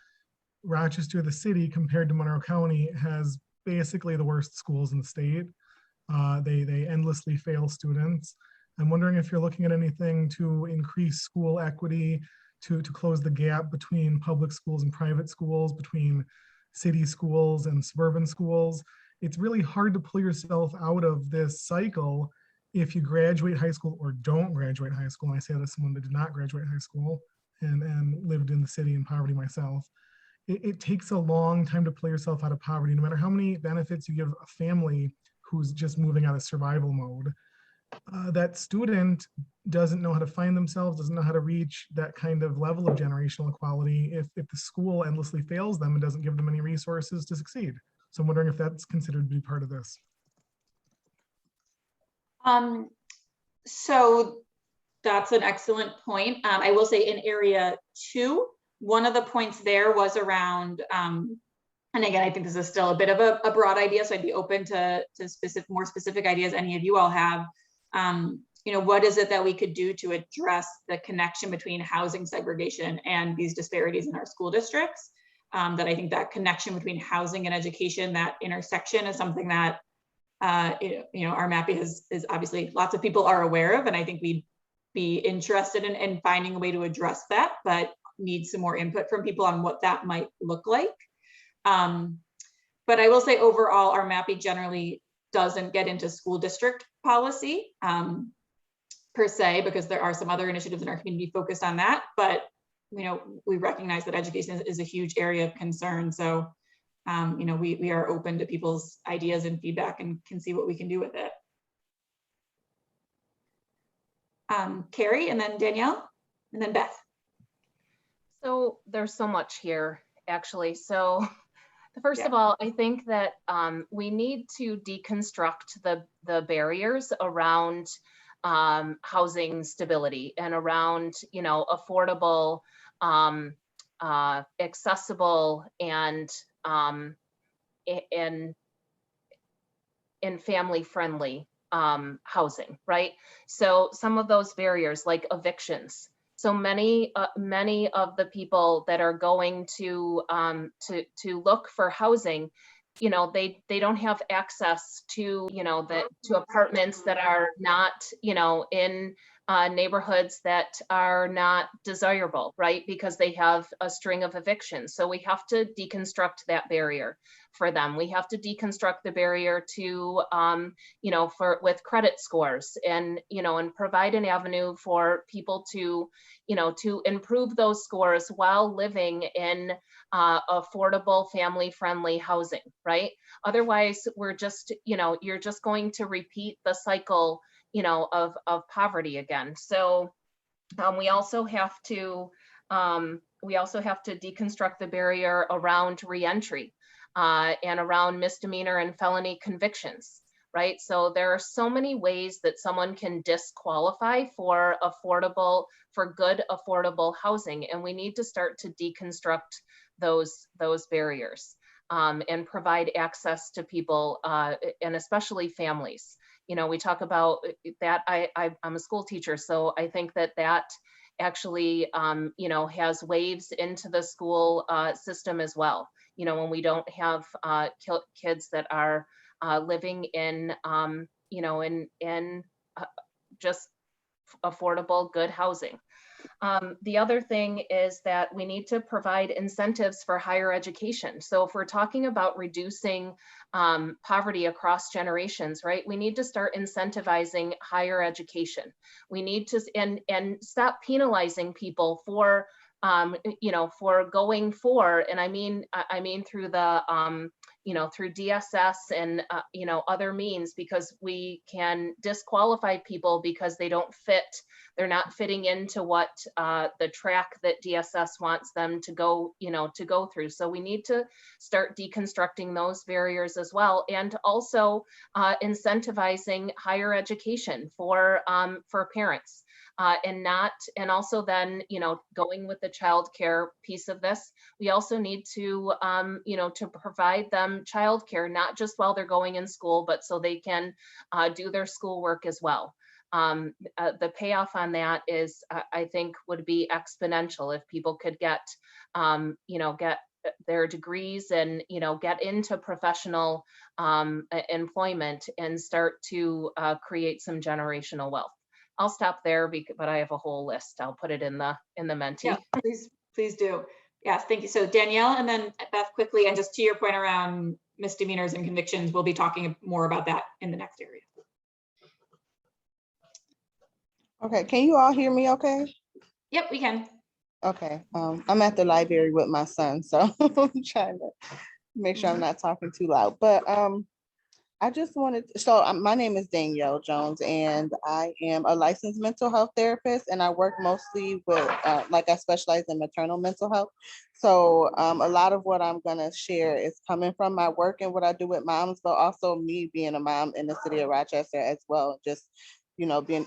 Rochester, the city, compared to Monroe County, has basically the worst schools in the state. They endlessly fail students. I'm wondering if you're looking at anything to increase school equity, to close the gap between public schools and private schools, between city schools and suburban schools. It's really hard to pull yourself out of this cycle if you graduate high school or don't graduate high school. And I say that as someone that did not graduate high school and lived in the city in poverty myself. It takes a long time to pull yourself out of poverty, no matter how many benefits you give a family who's just moving out of survival mode. That student doesn't know how to find themselves, doesn't know how to reach that kind of level of generational equality if the school endlessly fails them and doesn't give them any resources to succeed. So I'm wondering if that's considered to be part of this. So that's an excellent point. I will say in area 2, one of the points there was around, and again, I think this is still a bit of a broad idea, so I'd be open to more specific ideas any of you all have. You know, what is it that we could do to address the connection between housing segregation and these disparities in our school districts? That I think that connection between housing and education, that intersection, is something that RMAPI is obviously lots of people are aware of, and I think we'd be interested in finding a way to address that, but need some more input from people on what that might look like. But I will say overall, RMAPI generally doesn't get into school district policy per se, because there are some other initiatives in our community focused on that. But we recognize that education is a huge area of concern. So we are open to people's ideas and feedback and can see what we can do with it. Carrie, and then Danielle, and then Beth. So there's so much here, actually. So first of all, I think that we need to deconstruct the barriers around housing stability and around, affordable, accessible, and family-friendly housing, right? So some of those barriers, like evictions. So many of the people that are going to look for housing, they don't have access to to apartments that are not in neighborhoods that are not desirable, right? Because they have a string of evictions. So we have to deconstruct that barrier for them. We have to deconstruct the barrier to with credit scores, and and provide an avenue for people to to improve those scores while living in affordable, family-friendly housing, right? Otherwise, we're just you're just going to repeat the cycle of poverty again. So we also have to deconstruct the barrier around reentry and around misdemeanor and felony convictions, right? So there are so many ways that someone can disqualify for good affordable housing, and we need to start to deconstruct those barriers and provide access to people and especially families. We talk about that. I'm a school teacher, so I think that actually has waves into the school system as well. When we don't have kids that are living in just affordable, good housing. The other thing is that we need to provide incentives for higher education. So if we're talking about reducing poverty across generations, right, we need to start incentivizing higher education. We need to and stop penalizing people for for going for, and I mean through the, through DSS and, other means, because we can disqualify people because they don't fit, they're not fitting into what the track that DSS wants them to go, to go through. So we need to start deconstructing those barriers as well, and also incentivizing higher education for parents. And also then, going with the childcare piece of this, we also need to, to provide them childcare, not just while they're going in school, but so they can do their schoolwork as well. The payoff on that is, I think, would be exponential if people could get, get their degrees and, get into professional employment and start to create some generational wealth. I'll stop there, but I have a whole list. I'll put it in the Menti. Yeah, please do. Yes, thank you. So Danielle, and then Beth quickly, and just to your point around misdemeanors and convictions, we'll be talking more about that in the next area. Okay, can you all hear me okay? Yep, we can. Okay, I'm at the library with my son, so I'm trying to make sure I'm not talking too loud, but I just wanted, my name is Danielle Jones, and I am a licensed mental health therapist, and I work mostly with, I specialize in maternal mental health. So a lot of what I'm gonna share is coming from my work and what I do with moms, but also me being a mom in the city of Rochester as well. Just,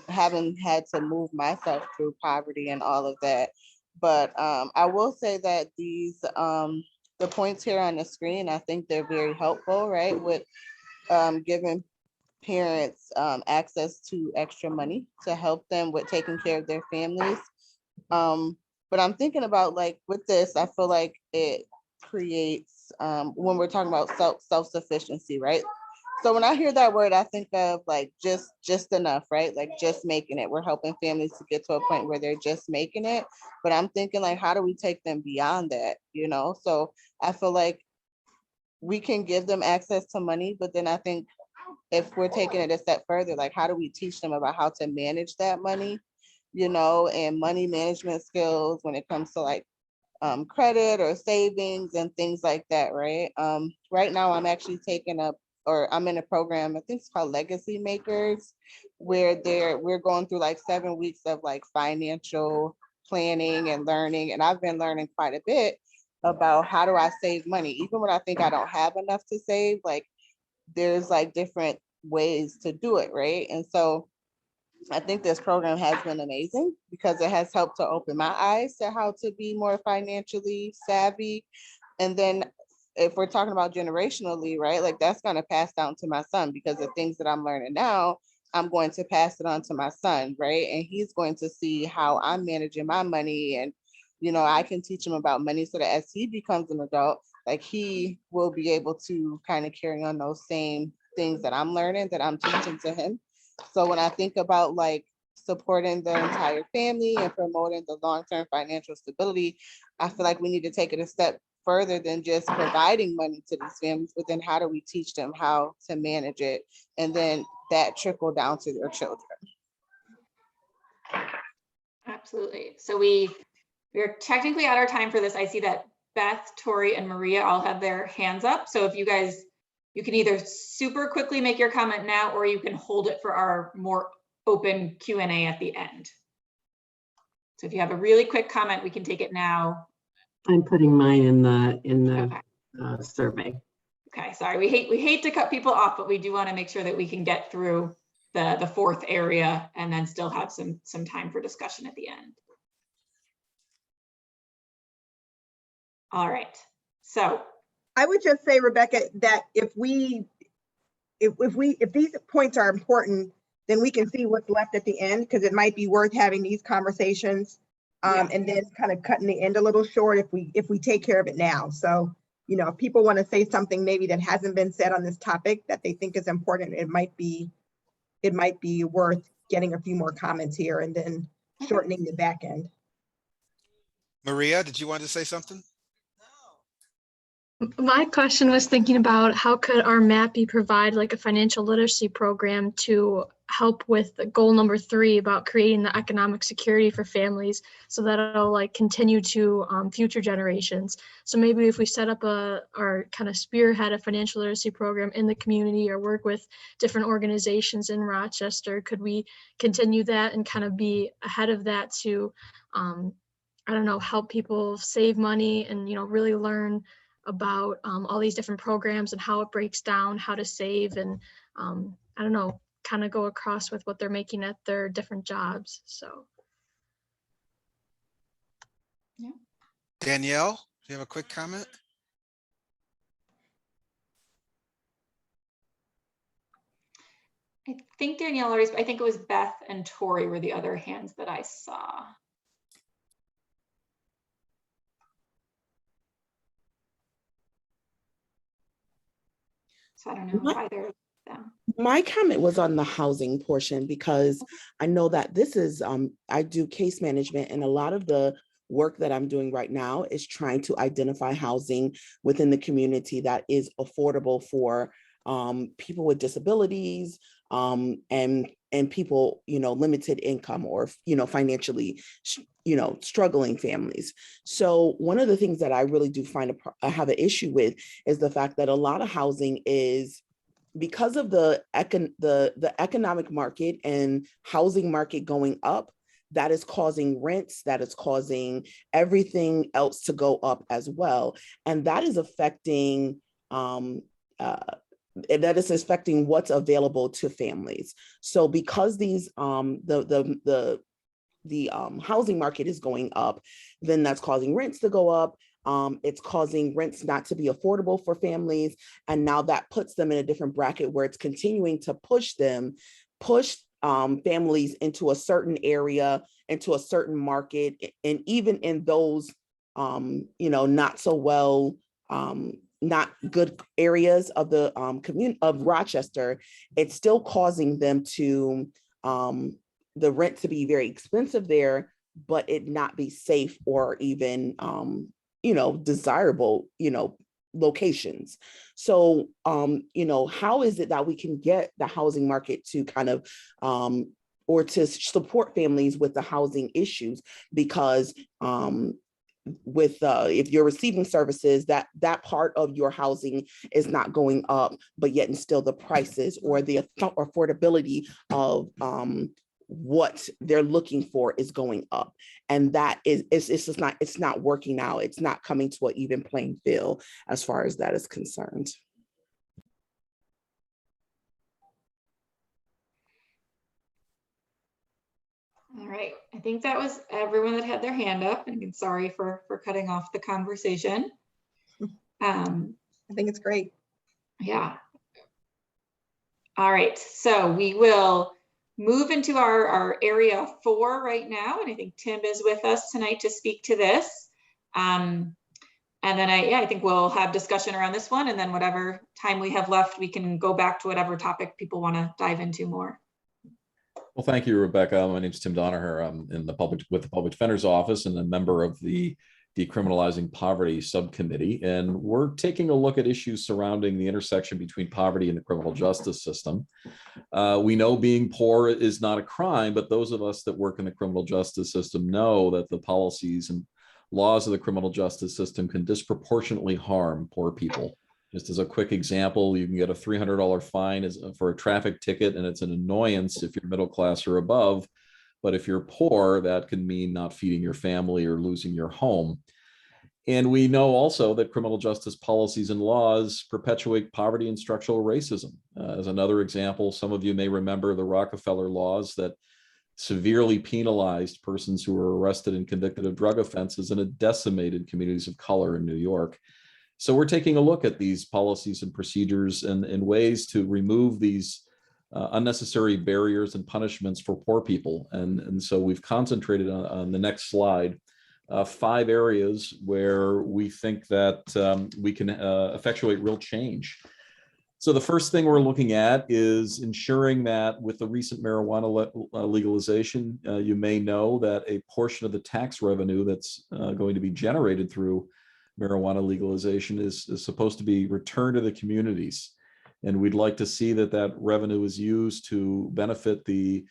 having had to move myself through poverty and all of that. But I will say that these, the points here on the screen, I think they're very helpful, right? With giving parents access to extra money to help them with taking care of their families. But I'm thinking about, with this, I feel like it creates, when we're talking about self-sufficiency, right? So when I hear that word, I think of just enough, right? Like just making it. We're helping families to get to a point where they're just making it. But I'm thinking how do we take them beyond that, So I feel like we can give them access to money, but then I think if we're taking it a step further, how do we teach them about how to manage that money, and money management skills when it comes to credit or savings and things like that, right? Right now I'm actually I'm in a program, I think it's called Legacy Makers, where we're going through 7 weeks of financial planning and learning. And I've been learning quite a bit about how do I save money, even when I think I don't have enough to save, there's different ways to do it, right? And so I think this program has been amazing because it has helped to open my eyes to how to be more financially savvy. And then if we're talking about generationally, right, that's going to pass down to my son, because the things that I'm learning now, I'm going to pass it on to my son, right? And he's going to see how I'm managing my money, and I can teach him about money so that as he becomes an adult, he will be able to kind of carry on those same things that I'm learning, that I'm teaching to him. So when I think about supporting the entire family and promoting the long-term financial stability, I feel like we need to take it a step further than just providing money to these families, but then how do we teach them how to manage it? And then that trickle down to their children. Absolutely. So we're technically out of time for this. I see that Beth, Tori, and Maria all have their hands up. So if you guys, you can either super quickly make your comment now, or you can hold it for our more open Q&A at the end. So if you have a really quick comment, we can take it now. I'm putting mine in the survey. Okay, sorry, we hate to cut people off, but we do want to make sure that we can get through the fourth area and then still have some time for discussion at the end. All right, so I would just say, Rebecca, that if these points are important, then we can see what's left at the end, because it might be worth having these conversations and then kind of cutting the end a little short if we take care of it now. So, if people want to say something maybe that hasn't been said on this topic that they think is important, it might be worth getting a few more comments here and then shortening the back end. Maria, did you want to say something? My question was thinking about how could RMAPI provide a financial literacy program to help with goal number 3 about creating the economic security for families so that it'll like continue to future generations. So maybe if we set up or kind of spearhead a financial literacy program in the community or work with different organizations in Rochester, could we continue that and kind of be ahead of that to, I don't know, help people save money and, you know, really learn about all these different programs and how it breaks down, how to save, and I don't know, kind of go across with what they're making at their different jobs. So. Yeah. Danielle, do you have a quick comment? I think Danielle already, I think it was Beth and Tori were the other hands that I saw. So I don't know if either of them. My comment was on the housing portion because I know that this is, I do case management, and a lot of the work that I'm doing right now is trying to identify housing within the community that is affordable for people with disabilities and people, you know, limited income or, you know, financially, you know, struggling families. So one of the things that I really do find I have an issue with is the fact that a lot of housing is, because of the economic market and housing market going up, that is causing rents, that is causing everything else to go up as well. And that is affecting what's available to families. So because these the housing market is going up, then that's causing rents to go up. It's causing rents not to be affordable for families. And now that puts them in a different bracket where it's continuing to push families into a certain area, into a certain market. And even in those, you know, not so well, not good areas of the community of Rochester, it's still causing them to, the rent to be very expensive there, but it not be safe or even, you know, desirable, you know, locations. So, you know, how is it that we can get the housing market to kind of, or to support families with the housing issues? Because with if you're receiving services, that part of your housing is not going up, but yet and still the prices or the affordability of what they're looking for is going up. And that is, it's not working out. It's not coming to an even playing field as far as that is concerned. All right, I think that was everyone that had their hand up, and sorry for cutting off the conversation. I think it's great. Yeah. All right, so we will move into our area 4 right now, and I think Tim is with us tonight to speak to this. And then I think we'll have discussion around this one, and then whatever time we have left, we can go back to whatever topic people want to dive into more. Well, thank you, Rebecca. My name is Tim Donaher. I'm with the Public Defender's Office and a member of the Decriminalizing Poverty Subcommittee. And we're taking a look at issues surrounding the intersection between poverty and the criminal justice system. We know being poor is not a crime, but those of us that work in the criminal justice system know that the policies and laws of the criminal justice system can disproportionately harm poor people. Just as a quick example, you can get a $300 fine for a traffic ticket, and it's an annoyance if you're middle class or above. But if you're poor, that can mean not feeding your family or losing your home. And we know also that criminal justice policies and laws perpetuate poverty and structural racism. As another example, some of you may remember the Rockefeller laws that severely penalized persons who were arrested and convicted of drug offenses and it decimated communities of color in New York. So we're taking a look at these policies and procedures and ways to remove these unnecessary barriers and punishments for poor people. And so we've concentrated on the next slide, 5 areas where we think that we can effectuate real change. So the first thing we're looking at is ensuring that with the recent marijuana legalization, you may know that a portion of the tax revenue that's going to be generated through marijuana legalization is supposed to be returned to the communities. And we'd like to see that that revenue is used to benefit the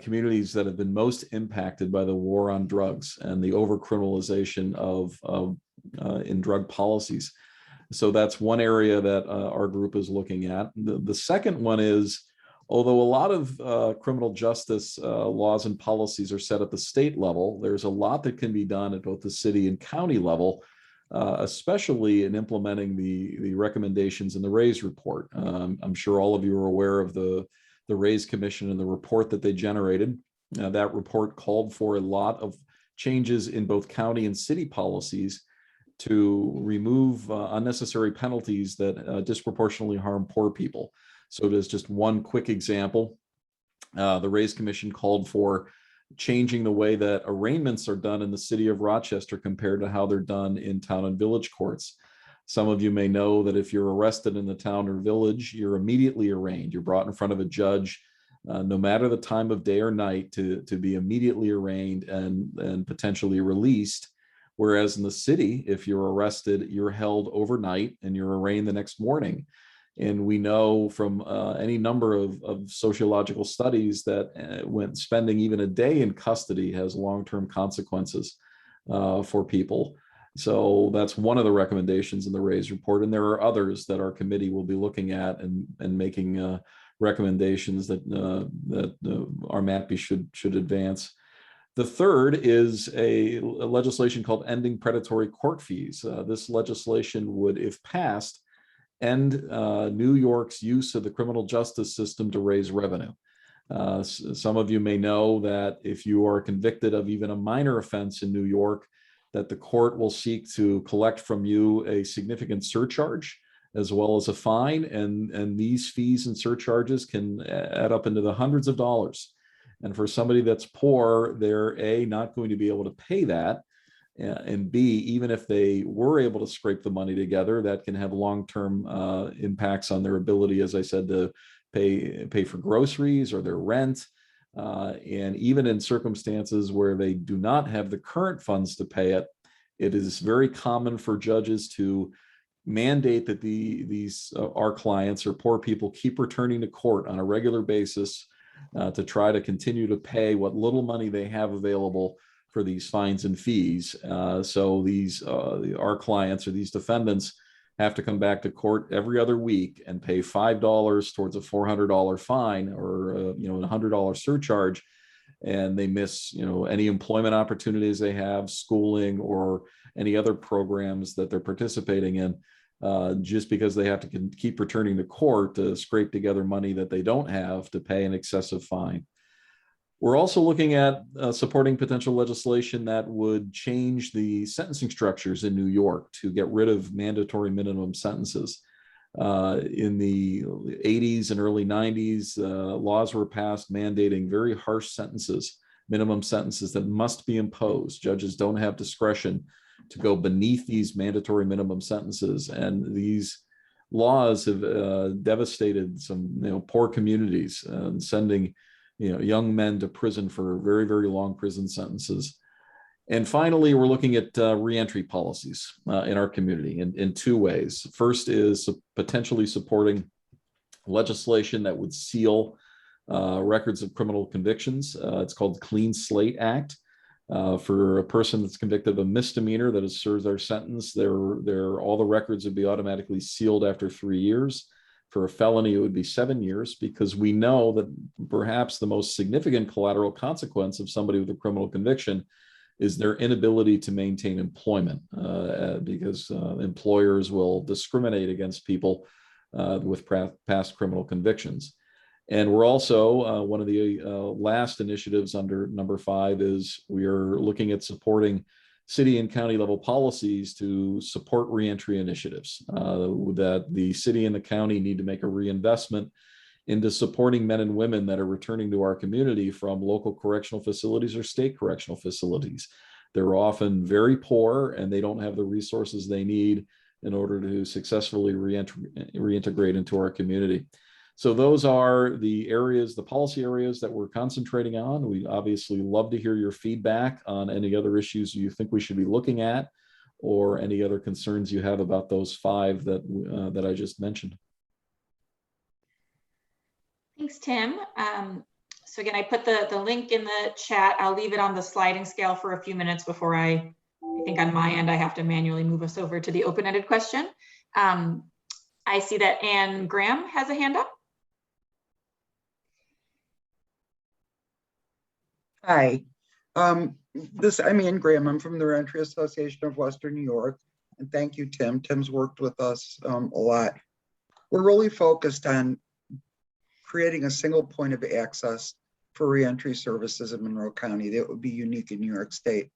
communities that have been most impacted by the war on drugs and the overcriminalization of in drug policies. So that's one area that our group is looking at. The second one is, although a lot of criminal justice laws and policies are set at the state level, there's a lot that can be done at both the city and county level, especially in implementing the recommendations in the RAISE report. I'm sure all of you are aware of the RAISE Commission and the report that they generated. That report called for a lot of changes in both county and city policies to remove unnecessary penalties that disproportionately harm poor people. So there's just one quick example. The RAISE Commission called for changing the way that arraignments are done in the city of Rochester compared to how they're done in town and village courts. Some of you may know that if you're arrested in the town or village, you're immediately arraigned. You're brought in front of a judge, no matter the time of day or night, to be immediately arraigned and potentially released. Whereas in the city, if you're arrested, you're held overnight and you're arraigned the next morning. And we know from any number of sociological studies that when spending even a day in custody has long-term consequences for people. So that's one of the recommendations in the RAISE report. And there are others that our committee will be looking at and making recommendations that RMAPI should advance. The third is a legislation called Ending Predatory Court Fees. This legislation would, if passed, end New York's use of the criminal justice system to raise revenue. Some of you may know that if you are convicted of even a minor offense in New York, that the court will seek to collect from you a significant surcharge as well as a fine, and these fees and surcharges can add up into the hundreds of dollars. And for somebody that's poor, they're A, not going to be able to pay that, and B, even if they were able to scrape the money together, that can have long-term impacts on their ability, as I said, to pay for groceries or their rent. And even in circumstances where they do not have the current funds to pay it, it is very common for judges to mandate that our clients or poor people keep returning to court on a regular basis to try to continue to pay what little money they have available for these fines and fees. So our clients or these defendants have to come back to court every other week and pay $5 towards a $400 fine or a $100 surcharge, and they miss any employment opportunities they have, schooling, or any other programs that they're participating in, just because they have to keep returning to court to scrape together money that they don't have to pay an excessive fine. We're also looking at supporting potential legislation that would change the sentencing structures in New York to get rid of mandatory minimum sentences. In the 80s and early 90s, laws were passed mandating very harsh sentences, minimum sentences that must be imposed. Judges don't have discretion to go beneath these mandatory minimum sentences. And these laws have devastated some poor communities, sending young men to prison for very, very long prison sentences. And finally, we're looking at reentry policies in our community in two ways. First is potentially supporting legislation that would seal records of criminal convictions. It's called the Clean Slate Act. For a person that's convicted of a misdemeanor that has served their sentence, all the records would be automatically sealed after 3 years. For a felony, it would be 7 years, because we know that perhaps the most significant collateral consequence of somebody with a criminal conviction is their inability to maintain employment, because employers will discriminate against people with past criminal convictions. And we're also, one of the last initiatives under number 5 is we are looking at supporting city and county level policies to support reentry initiatives, that the city and the county need to make a reinvestment into supporting men and women that are returning to our community from local correctional facilities or state correctional facilities. They're often very poor and they don't have the resources they need in order to successfully reintegrate into our community. So those are the areas, the policy areas that we're concentrating on. We obviously love to hear your feedback on any other issues you think we should be looking at, or any other concerns you have about those 5 that I just mentioned. Thanks, Tim. So again, I put the link in the chat. I'll leave it on the sliding scale for a few minutes before I think on my end, I have to manually move us over to the open-ended question. I see that Anne Graham has a hand up. Hi, I'm Ann Graham. I'm from the Reentry Association of Western New York. And thank you, Tim. Tim's worked with us a lot. We're really focused on creating a single point of access for reentry services in Monroe County that would be unique in New York State.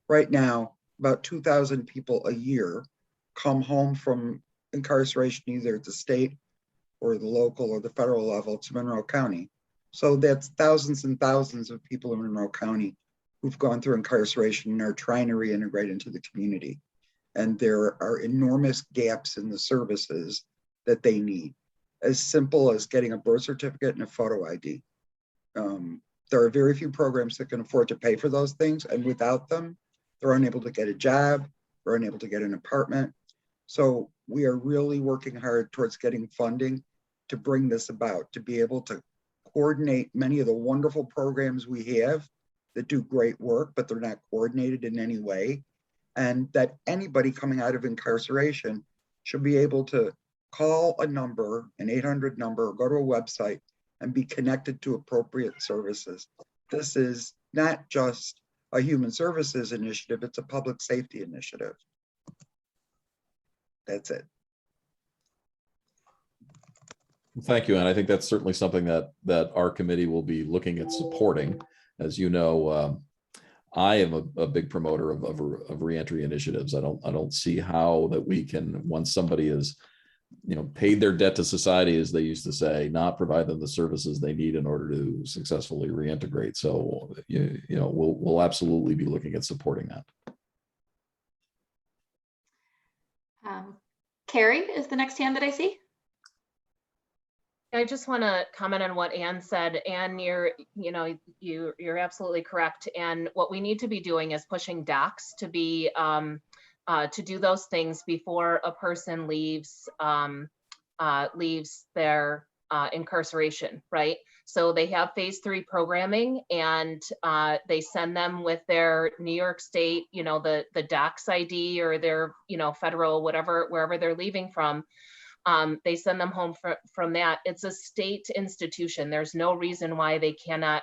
Right now, about 2,000 people a year come home from incarceration, either at the state or the local or the federal level, to Monroe County. So that's thousands and thousands of people in Monroe County who've gone through incarceration and are trying to reintegrate into the community. And there are enormous gaps in the services that they need, as simple as getting a birth certificate and a photo ID. There are very few programs that can afford to pay for those things, and without them, they're unable to get a job, they're unable to get an apartment. So we are really working hard towards getting funding to bring this about, to be able to coordinate many of the wonderful programs we have that do great work, but they're not coordinated in any way. And that anybody coming out of incarceration should be able to call a number, an 800 number, or go to a website and be connected to appropriate services. This is not just a human services initiative, it's a public safety initiative. That's it. Thank you. And I think that's certainly something that our committee will be looking at supporting. As you know, I am a big promoter of reentry initiatives. I don't see how that we can, once somebody is, paid their debt to society, as they used to say, not provide them the services they need in order to successfully reintegrate. So, we'll absolutely be looking at supporting that. Carrie is the next hand that I see. I just want to comment on what Anne said. Anne, you're absolutely correct. And what we need to be doing is pushing docs to be to do those things before a person leaves their incarceration, right? So they have phase 3 programming, and they send them with their New York State, the docs ID or their, federal, wherever they're leaving from. They send them home from that. It's a state institution. There's no reason why they cannot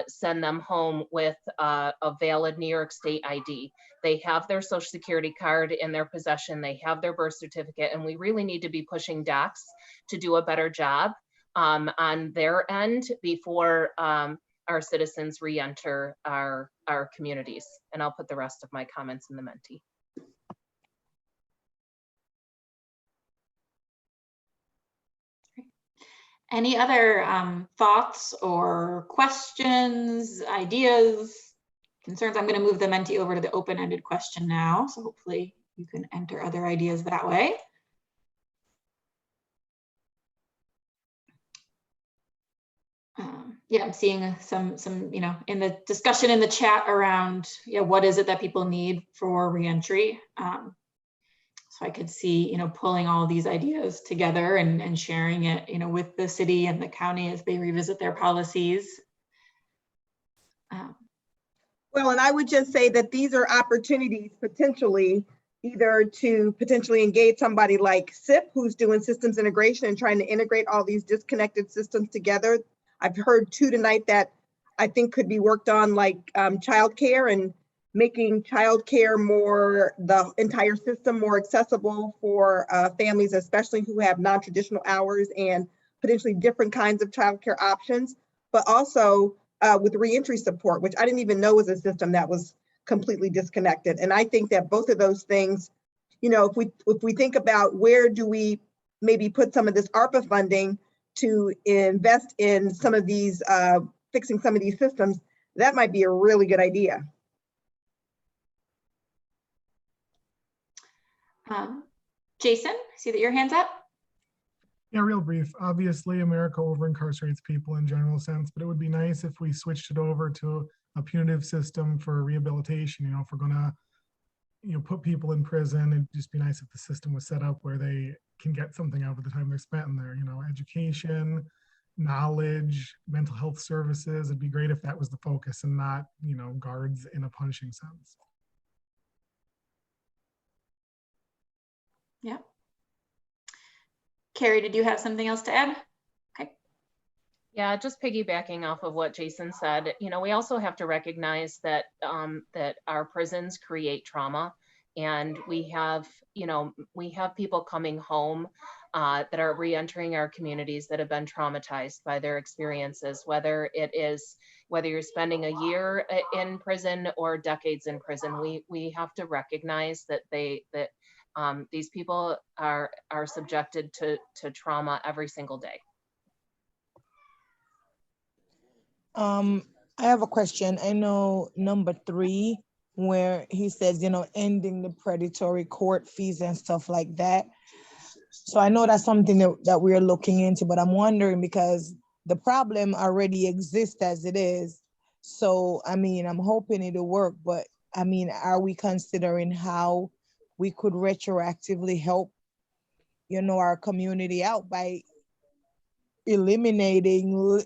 send them home with a valid New York State ID. They have their Social Security card in their possession. They have their birth certificate, and we really need to be pushing docs to do a better job on their end before our citizens re-enter our communities. And I'll put the rest of my comments in the Menti. Any other thoughts or questions, ideas, concerns? I'm going to move the Menti over to the open-ended question now. So hopefully you can enter other ideas that way. Yeah, I'm seeing some, in the discussion in the chat around, what is it that people need for reentry? So I could see, pulling all these ideas together and sharing it, with the city and the county as they revisit their policies. Well, and I would just say that these are opportunities potentially either to potentially engage somebody like SIP, who's doing systems integration and trying to integrate all these disconnected systems together. I've heard 2 tonight that I think could be worked on, like childcare and making childcare the entire system more accessible for families, especially who have non-traditional hours and potentially different kinds of childcare options, but also with reentry support, which I didn't even know was a system that was completely disconnected. And I think that both of those things, if we think about where do we maybe put some of this ARPA funding to invest in some of these, fixing some of these systems, that might be a really good idea. Jason, I see that your hand's up. Yeah, real brief. Obviously, America over incarcerates people in general sense, but it would be nice if we switched it over to a punitive system for rehabilitation. If we're gonna, put people in prison, it'd just be nice if the system was set up where they can get something out of the time they're spent in there. Education, knowledge, mental health services. It'd be great if that was the focus and not, guards in a punishing sense. Yeah. Carrie, did you have something else to add? Okay. Yeah, just piggybacking off of what Jason said, we also have to recognize that that our prisons create trauma, and we have people coming home that are re-entering our communities that have been traumatized by their experiences, whether you're spending a year in prison or decades in prison. We have to recognize that these people are subjected to trauma every single day. I have a question. I know number 3, where he says, ending the predatory court fees and stuff like that. So I know that's something that we're looking into, but I'm wondering because the problem already exists as it is. So, I'm hoping it'll work, but are we considering how we could retroactively help, our community out by eliminating,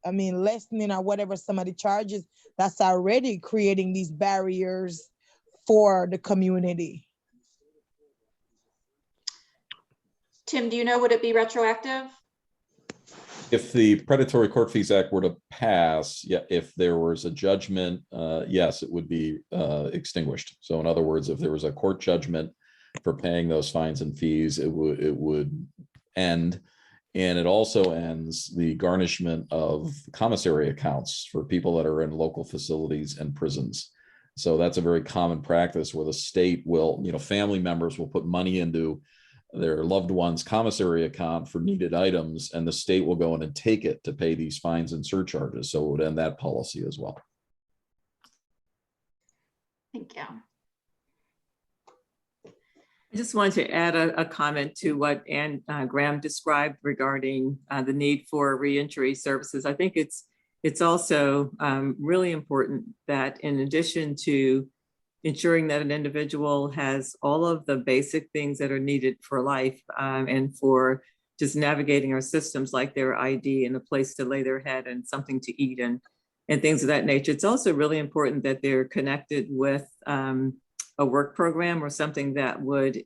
lessening or whatever some of the charges that's already creating these barriers for the community? Tim, do you know, would it be retroactive? If the Predatory Court Fees Act were to pass, yeah, if there was a judgment, yes, it would be extinguished. So in other words, if there was a court judgment for paying those fines and fees, it would end. And it also ends the garnishment of commissary accounts for people that are in local facilities and prisons. So that's a very common practice where the state will, family members will put money into their loved one's commissary account for needed items, and the state will go in and take it to pay these fines and surcharges. So it would end that policy as well. Thank you. I just wanted to add a comment to what Graham described regarding the need for reentry services. I think it's also really important that in addition to ensuring that an individual has all of the basic things that are needed for life and for just navigating our systems, like their ID and a place to lay their head and something to eat and things of that nature. It's also really important that they're connected with a work program or something that would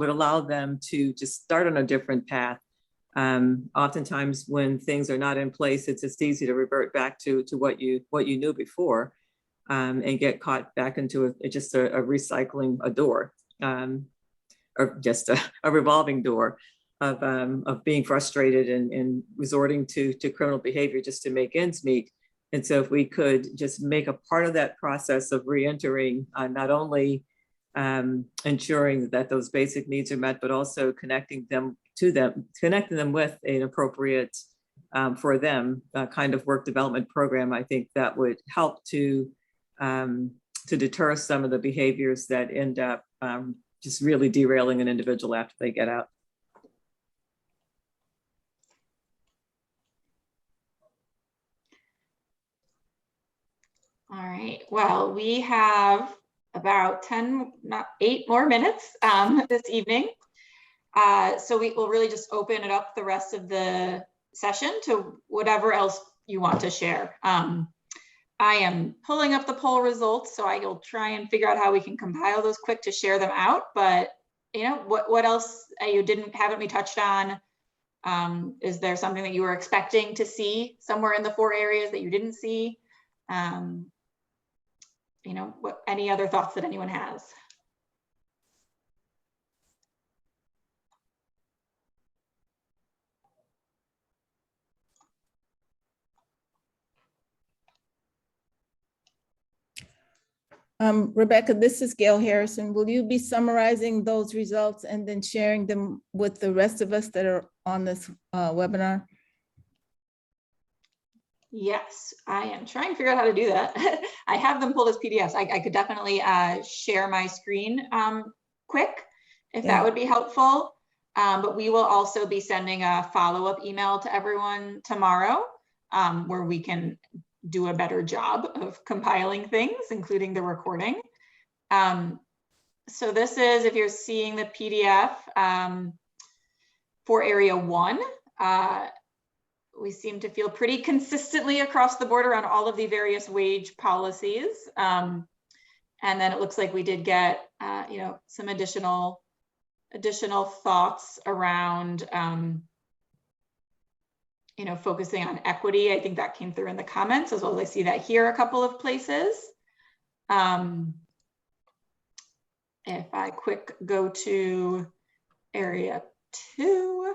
allow them to just start on a different path. Oftentimes when things are not in place, it's just easy to revert back to what you knew before. And get caught back into just a recycling door, or just a revolving door of being frustrated and resorting to criminal behavior just to make ends meet. And so if we could just make a part of that process of reentering, not only ensuring that those basic needs are met, but also connecting them with an appropriate for them kind of work development program, I think that would help to deter some of the behaviors that end up just really derailing an individual after they get out. All right, well, we have about 8 more minutes this evening. So we will really just open it up the rest of the session to whatever else you want to share. I am pulling up the poll results, so I will try and figure out how we can compile those quick to share them out. But what else haven't we touched on? Is there something that you were expecting to see somewhere in the 4 areas that you didn't see? Any other thoughts that anyone has? Rebecca, this is Gail Harrison. Will you be summarizing those results and then sharing them with the rest of us that are on this webinar? Yes, I am trying to figure out how to do that. I have them pulled as PDFs. I could definitely share my screen quick, if that would be helpful. But we will also be sending a follow-up email to everyone tomorrow where we can do a better job of compiling things, including the recording. So this is, if you're seeing the PDF for area 1, we seem to feel pretty consistently across the board around all of the various wage policies. And then it looks like we did get, you know, some additional thoughts around, you know, focusing on equity. I think that came through in the comments, as well as I see that here a couple of places. If I quick go to area 2,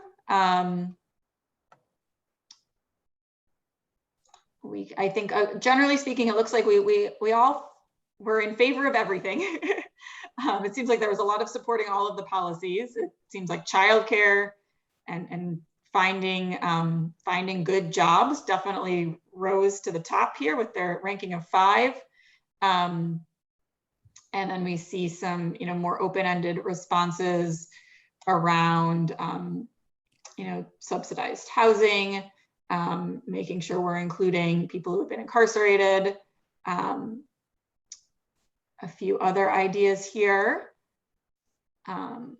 I think generally speaking, it looks like we all were in favor of everything. It seems like there was a lot of supporting all of the policies. It seems like childcare and finding good jobs definitely rose to the top here with their ranking of 5. And then we see some, you know, more open-ended responses around, you know, subsidized housing, making sure we're including people who have been incarcerated, a few other ideas here. And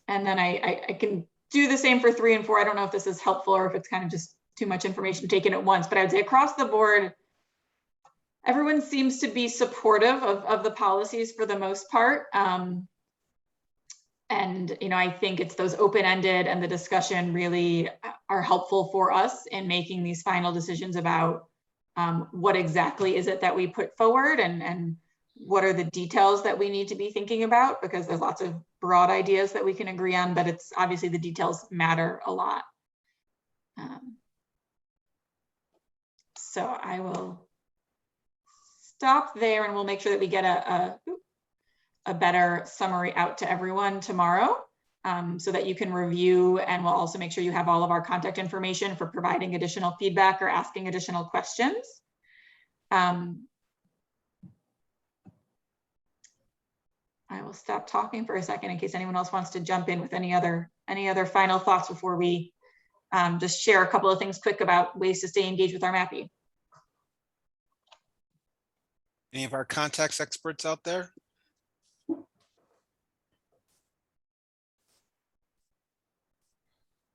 then I can do the same for 3 and 4. I don't know if this is helpful or if it's kind of just too much information taken at once, but I would say across the board, everyone seems to be supportive of the policies for the most part. And, you know, I think it's those open-ended and the discussion really are helpful for us in making these final decisions about what exactly is it that we put forward and what are the details that we need to be thinking about, because there's lots of broad ideas that we can agree on, but it's obviously the details matter a lot. So I will stop there and we'll make sure that we get a better summary out to everyone tomorrow, so that you can review, and we'll also make sure you have all of our contact information for providing additional feedback or asking additional questions. I will stop talking for a second in case anyone else wants to jump in with any other final thoughts before we just share a couple of things quick about ways to stay engaged with RMAPI. Any of our context experts out there?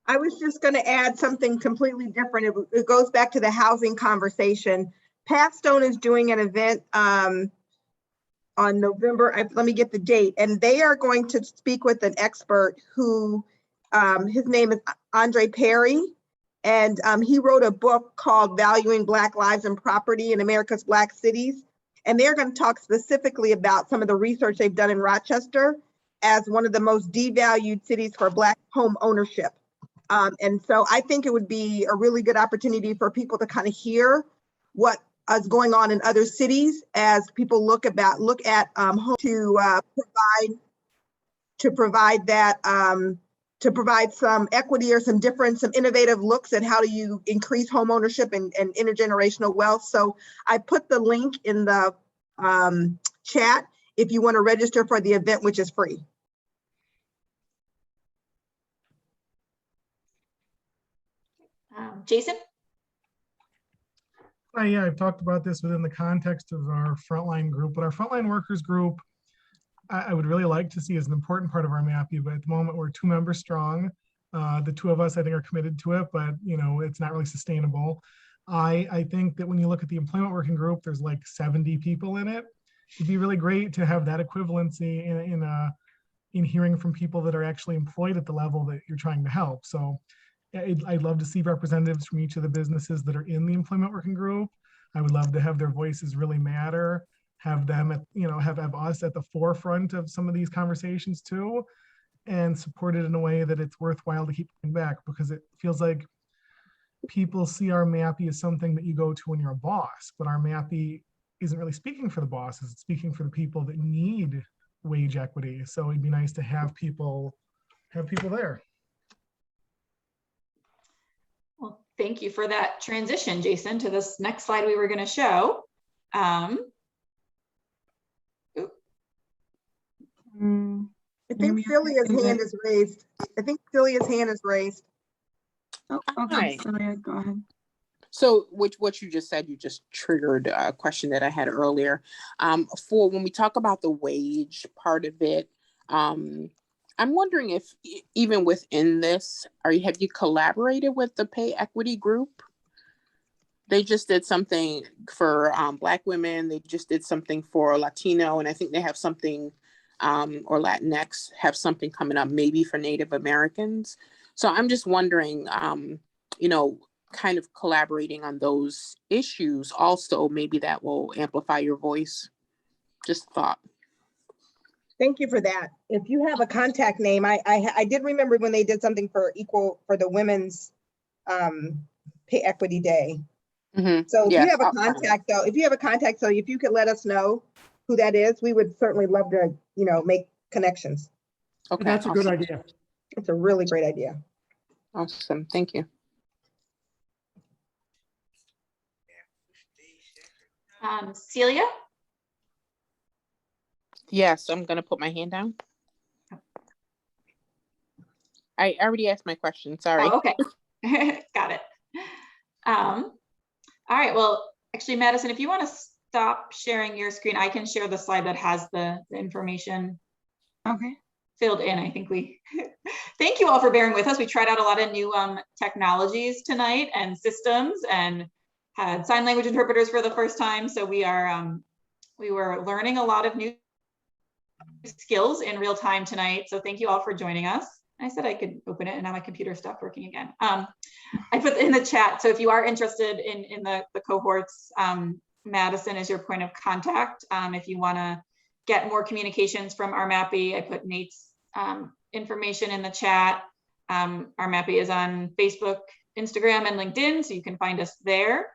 I was just going to add something completely different. It goes back to the housing conversation. Pat Stone is doing an event on November, let me get the date, and they are going to speak with an expert who, his name is Andre Perry, and he wrote a book called Valuing Black Lives and Property in America's Black Cities. And they're going to talk specifically about some of the research they've done in Rochester as one of the most devalued cities for Black home ownership. And so I think it would be a really good opportunity for people to kind of hear what is going on in other cities as people look at home to provide some equity or some innovative looks at how do you increase home ownership and intergenerational wealth. So I put the link in the chat if you want to register for the event, which is free. Jason? Yeah, I've talked about this within the context of our frontline group, but our frontline workers group, I would really like to see as an important part of our RMAPI, but at the moment we're 2 members strong. The 2 of us, I think, are committed to it, but you know, it's not really sustainable. I think that when you look at the employment working group, there's like 70 people in it. It'd be really great to have that equivalency in hearing from people that are actually employed at the level that you're trying to help. So I'd love to see representatives from each of the businesses that are in the employment working group. I would love to have their voices really matter, have them, have us at the forefront of some of these conversations too, and support it in a way that it's worthwhile to keep coming back, because it feels like people see RMAPI as something that you go to when you're a boss, but RMAPI isn't really speaking for the bosses, it's speaking for the people that need wage equity. So it'd be nice to have people there. Well, thank you for that transition, Jason, to this next slide we were going to show. I think Celia's hand is raised. Oh, okay, Hi. Celia, go ahead. So what you just said, you just triggered a question that I had earlier. For when we talk about the wage part of it, I'm wondering if even within this, have you collaborated with the pay equity group? They just did something for Black women. They just did something for Latino, and I think they have something, or Latinx have something coming up maybe for Native Americans. So I'm just wondering, kind of collaborating on those issues also, maybe that will amplify your voice. Just a thought. Thank you for that. If you have a contact name, I did remember when they did something for the women's pay equity day. Mm-hmm. So if Yes, you have a contact though, if you could let us know who that is, we would certainly love to, make connections. Okay, That's a good idea. It's a really great idea. Awesome, thank you. Celia? Yes, I'm gonna put my hand down. I already asked my question, sorry. Oh, okay, got it. All right, well, actually, Madison, if you want to stop sharing your screen, I can share the slide that has the information filled in. I think thank you all for bearing with us. We tried out a lot of new technologies tonight and systems, and had sign language interpreters for the first time. So we were learning a lot of new skills in real time tonight. So thank you all for joining us. I said I could open it and now my computer stopped working again. I put in the chat. So if you are interested in the cohorts, Madison is your point of contact. If you want to get more communications from RMAPI, I put Nate's information in the chat. RMAPI is on Facebook, Instagram, and LinkedIn, so you can find us there.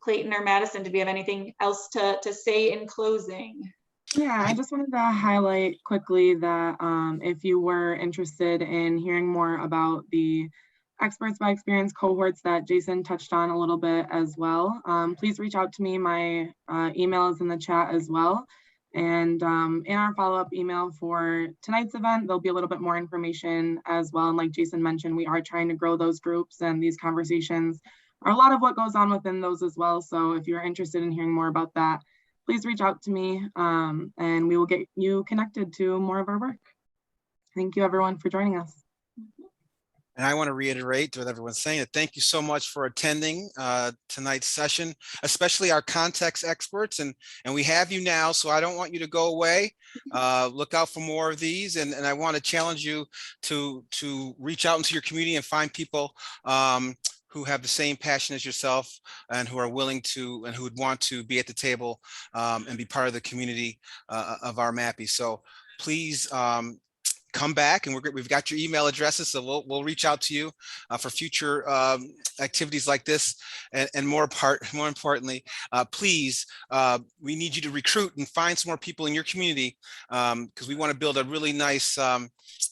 Clayton or Madison, do we have anything else to say in closing? Yeah, I just wanted to highlight quickly that if you were interested in hearing more about the experts by experience cohorts that Jason touched on a little bit as well, please reach out to me. My email is in the chat as well. And in our follow-up email for tonight's event, there'll be a little bit more information as well. And like Jason mentioned, we are trying to grow those groups, and these conversations are a lot of what goes on within those as well. So if you're interested in hearing more about that, please reach out to me and we will get you connected to more of our work. Thank you everyone for joining us. And I want to reiterate what everyone's saying, that thank you so much for attending tonight's session, especially our context experts. And we have you now, so I don't want you to go away. Look out for more of these. And I want to challenge you to reach out into your community and find people who have the same passion as yourself and who are willing to and who would want to be at the table and be part of the community of RMAPI. So please come back, and we've got your email addresses, so we'll reach out to you for future activities like this. And more importantly, please, we need you to recruit and find some more people in your community, because we want to build a really nice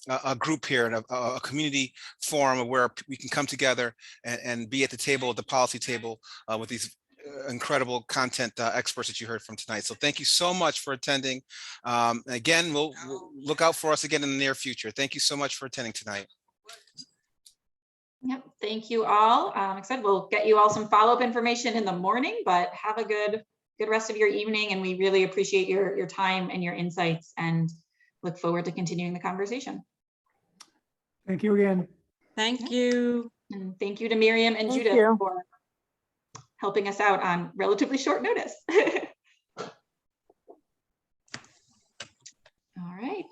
a group here and a community forum where we can come together and be at the table, at the policy table, with these incredible content experts that you heard from tonight. So thank you so much for attending. Again, we'll look out for us again in the near future. Thank you so much for attending tonight. Yep, thank you all. Like I said, we'll get you all some follow-up information in the morning, but have a good rest of your evening. And we really appreciate your time and your insights, and look forward to continuing the conversation. Thank you again. Thank you. And thank you to Miriam and Judith for helping us out on relatively short notice. All right.